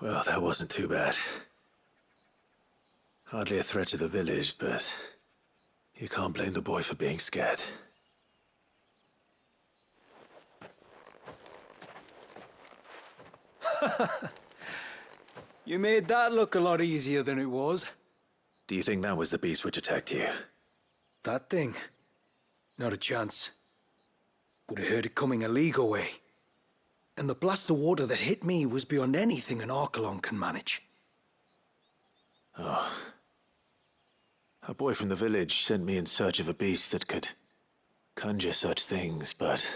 Well, that wasn't too bad. Hardly a threat to the village, but you can't blame the boy for being scared. You made that look a lot easier than it was. Do you think that was the beast which attacked you? That thing? Not a chance. Would have heard it coming a league away. And the blast of water that hit me was beyond anything an Archelon can manage. Oh. A boy from the village sent me in search of a beast that could conjure such things, but...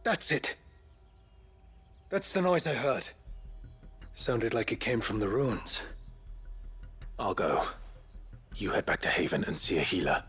That's it. That's the noise I heard. Sounded like it came from the ruins. I'll go. You head back to Haven and see a healer.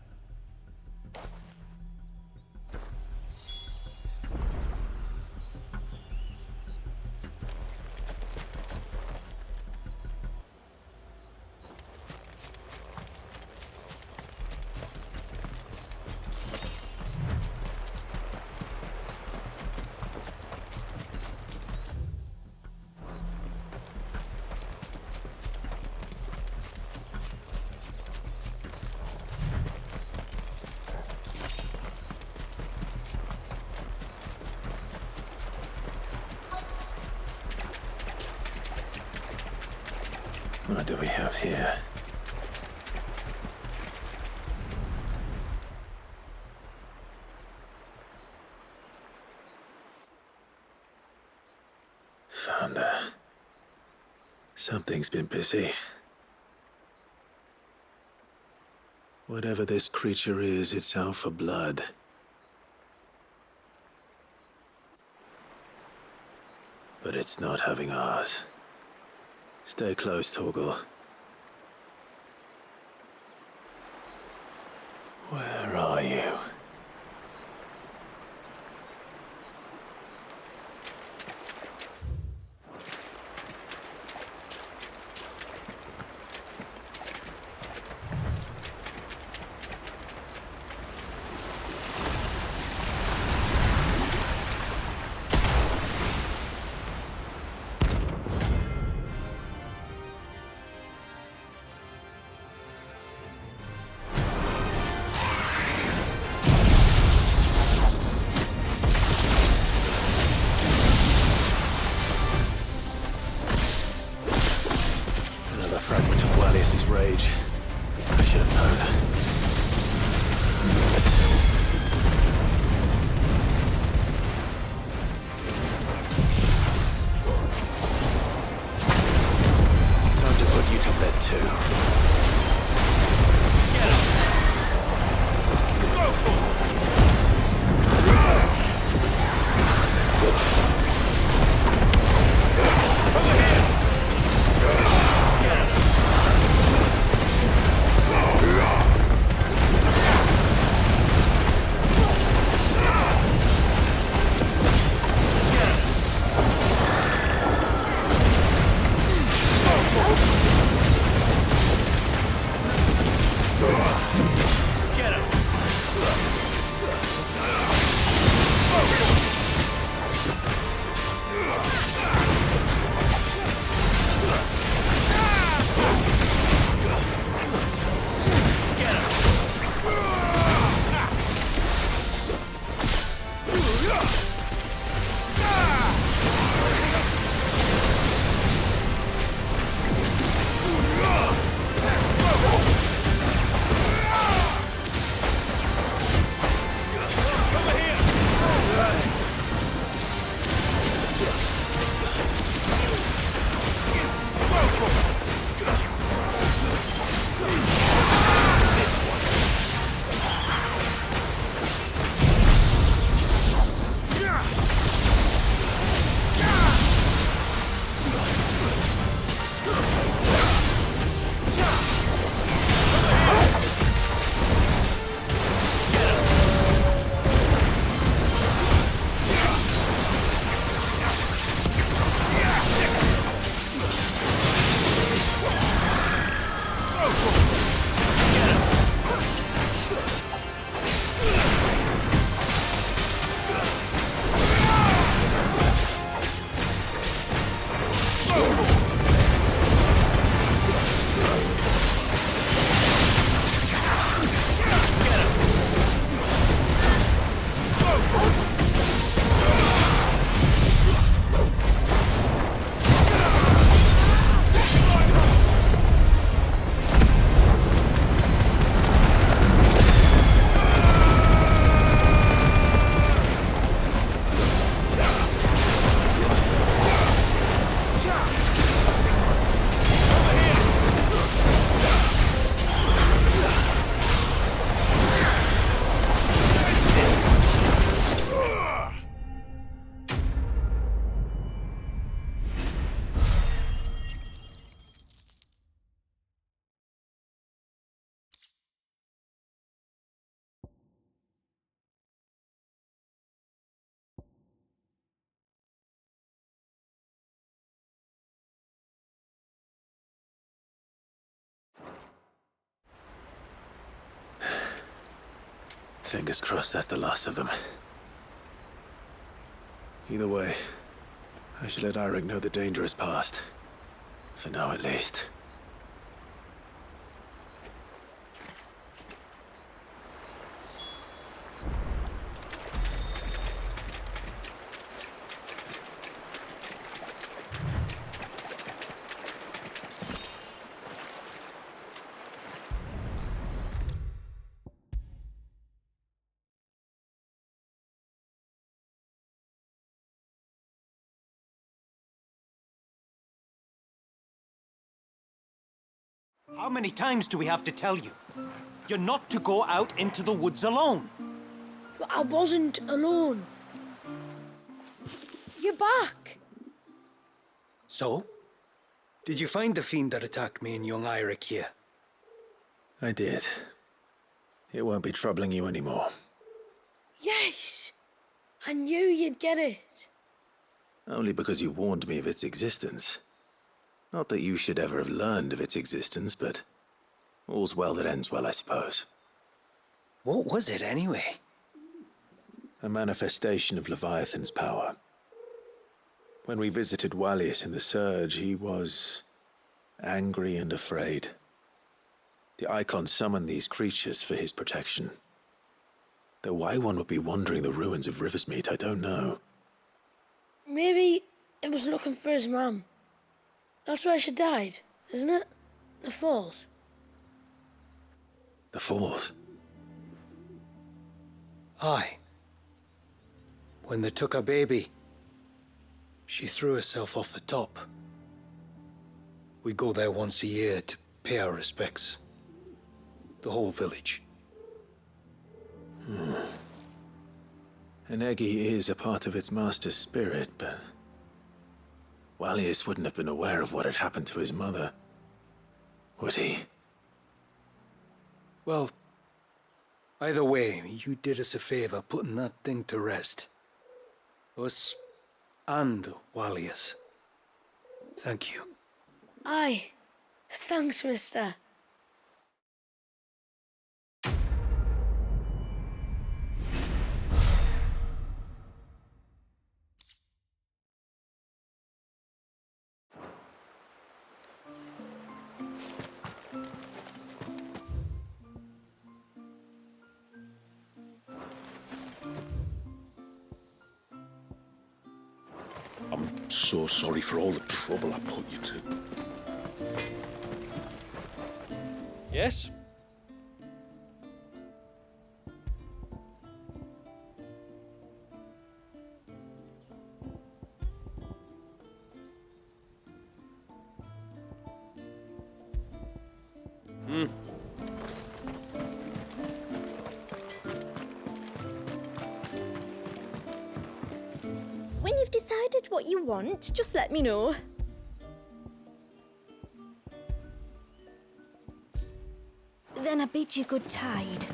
What do we have here? Found her. Something's been busy. Whatever this creature is, it's out for blood. But it's not having ours. Stay close, Torgal. Where are you? Fragment of Wallius's rage. I should have known. Time to put you to bed too. Get up! Go for it! Over here! Fingers crossed that's the last of them. Either way, I should let Eirik know the danger is past. For now, at least. How many times do we have to tell you? You're not to go out into the woods alone. But I wasn't alone. You're back. So? Did you find the fiend that attacked me and young Eirik here? I did. It won't be troubling you anymore. Yes. I knew you'd get it. Only because you warned me of its existence. Not that you should ever have learned of its existence, but all's well that ends well, I suppose. What was it, anyway? A manifestation of Leviathan's power. When we visited Wallius in the Surge, he was angry and afraid. The Icon summoned these creatures for his protection. Though why one would be wandering the ruins of Riversmeet, I don't know. Maybe it was looking for his mum. That's where she died, isn't it? The Falls. The Falls? Aye. When they took her baby, she threw herself off the top. We go there once a year to pay our respects. The whole village. An Eggy is a part of its master's spirit, but Wallius wouldn't have been aware of what had happened to his mother, would he? Well, either way, you did us a favor putting that thing to rest. Us and Wallius. Thank you. Aye. Thanks, mister. I'm so sorry for all the trouble I put you to. Yes? When you've decided what you want, just let me know. Then I bid you good tide.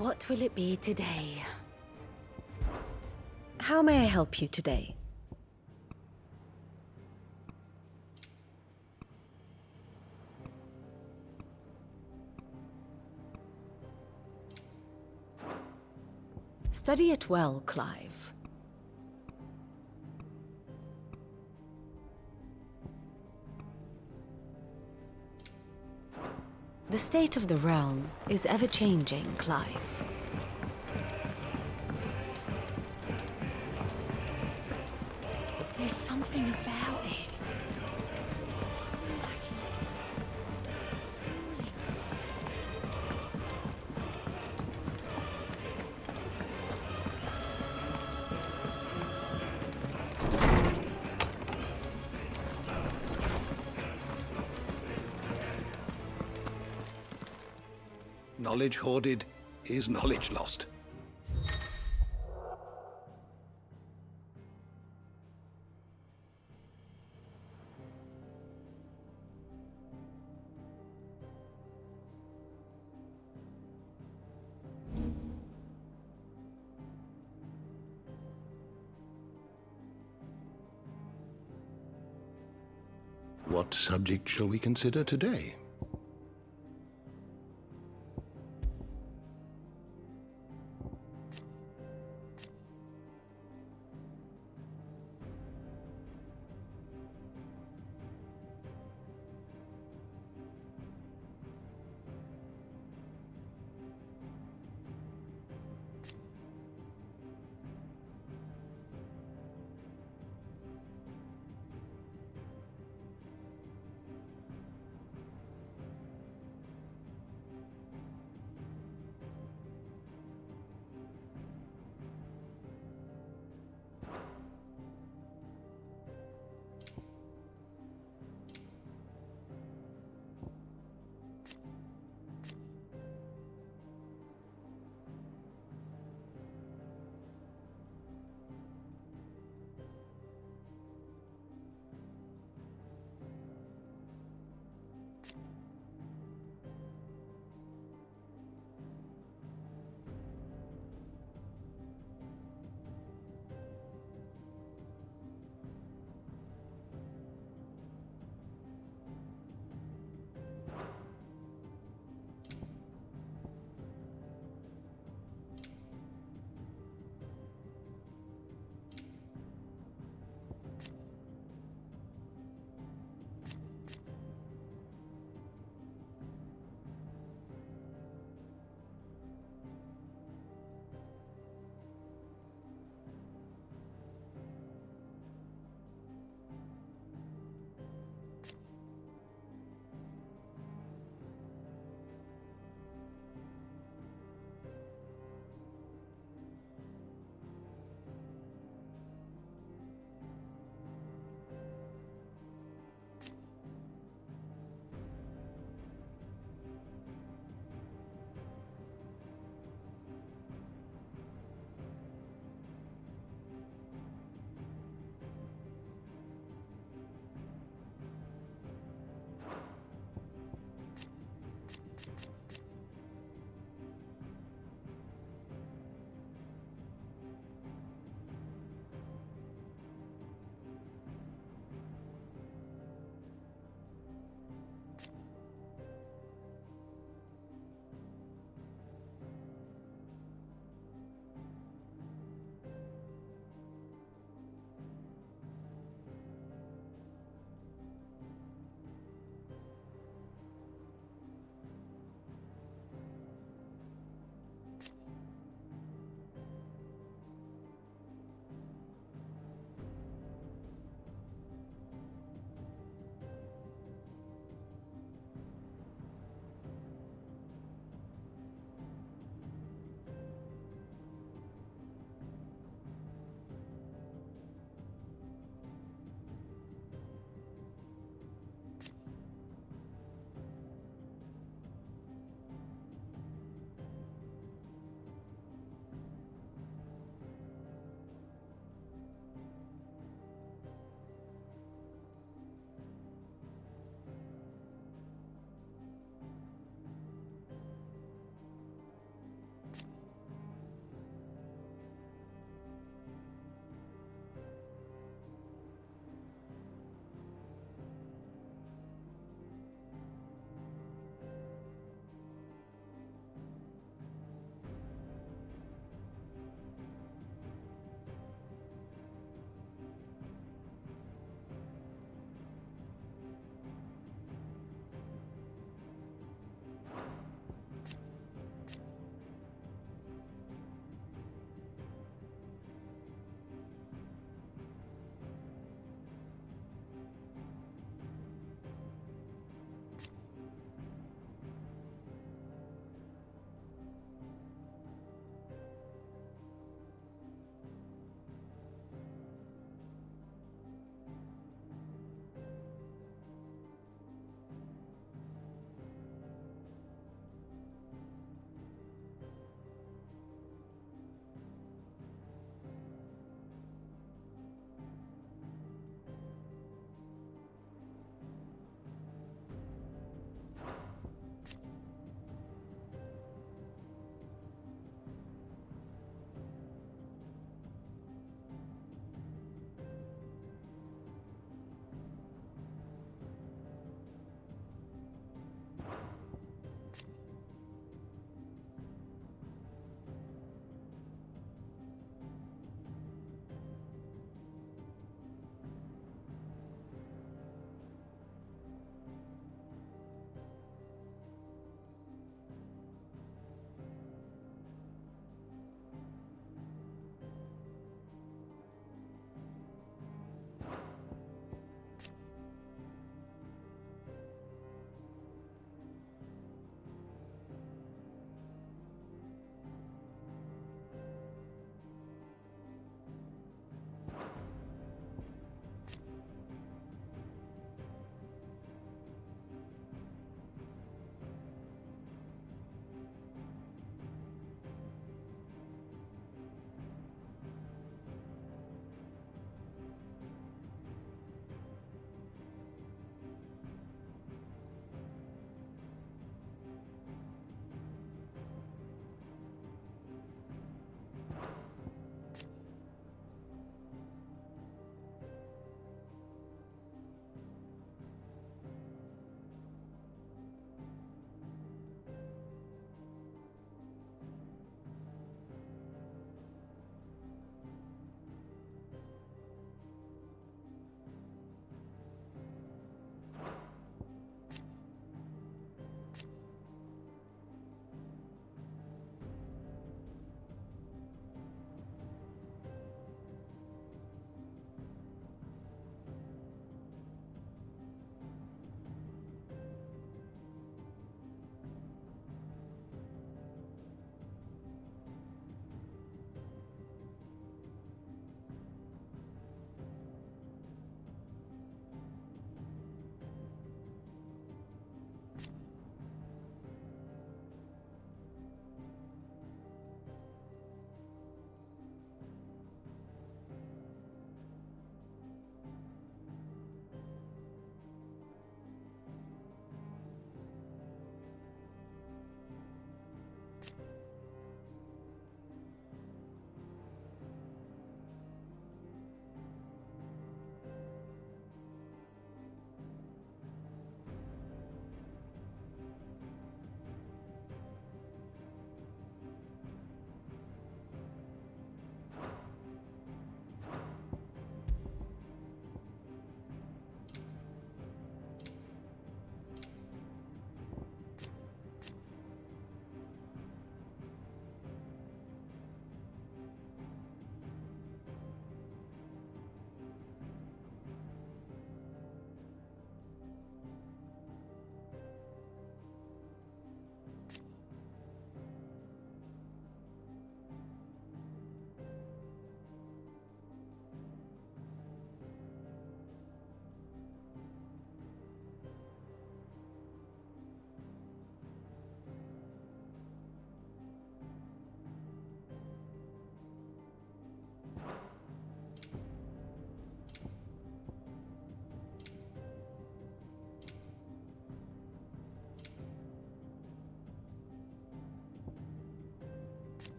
What will it be today? How may I help you today? Study it well, Clive. The state of the realm is ever-changing, Clive. There's something about it. Knowledge hoarded is knowledge lost. What subject shall we consider today?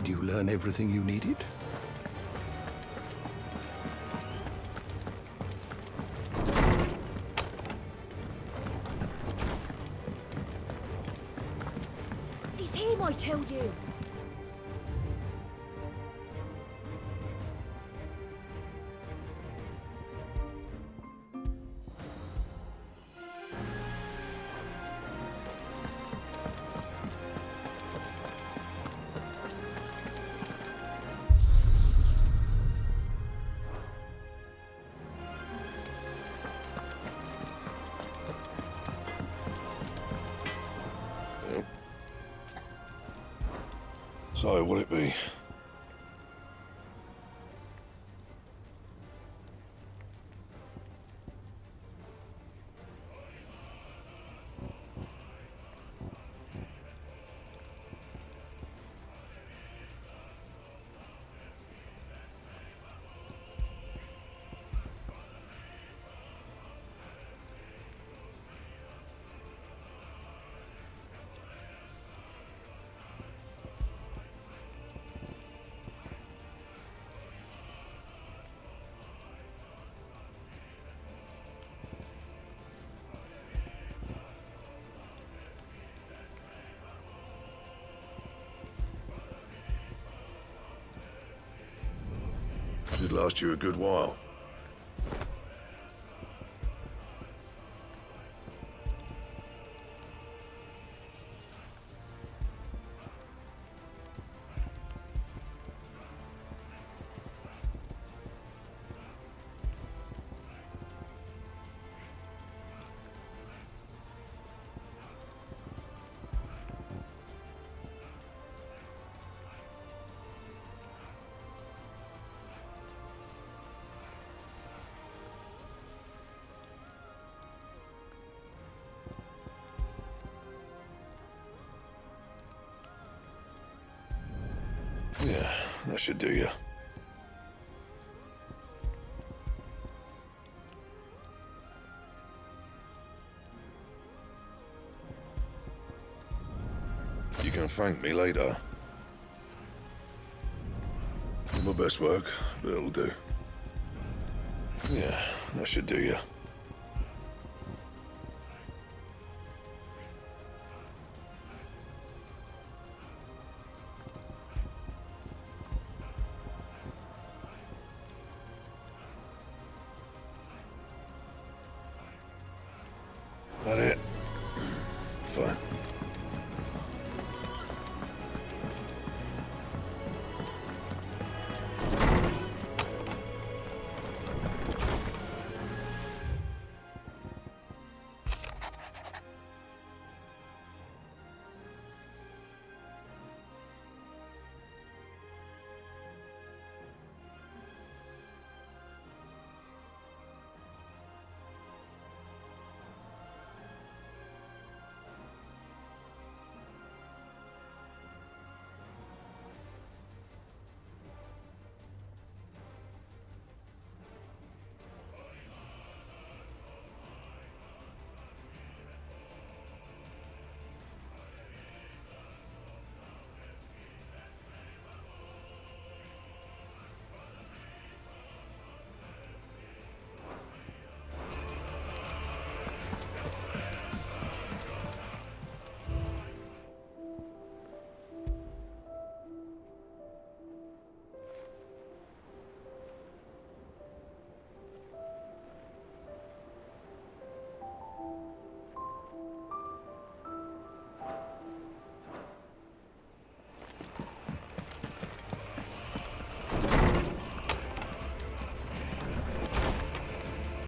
Did you learn everything you needed? It's him, I tell you. So, what'll it be? Should last you a good while. Yeah, that should do you. You can thank me later. Not my best work, but it'll do. Yeah, that should do you. That it? Fine.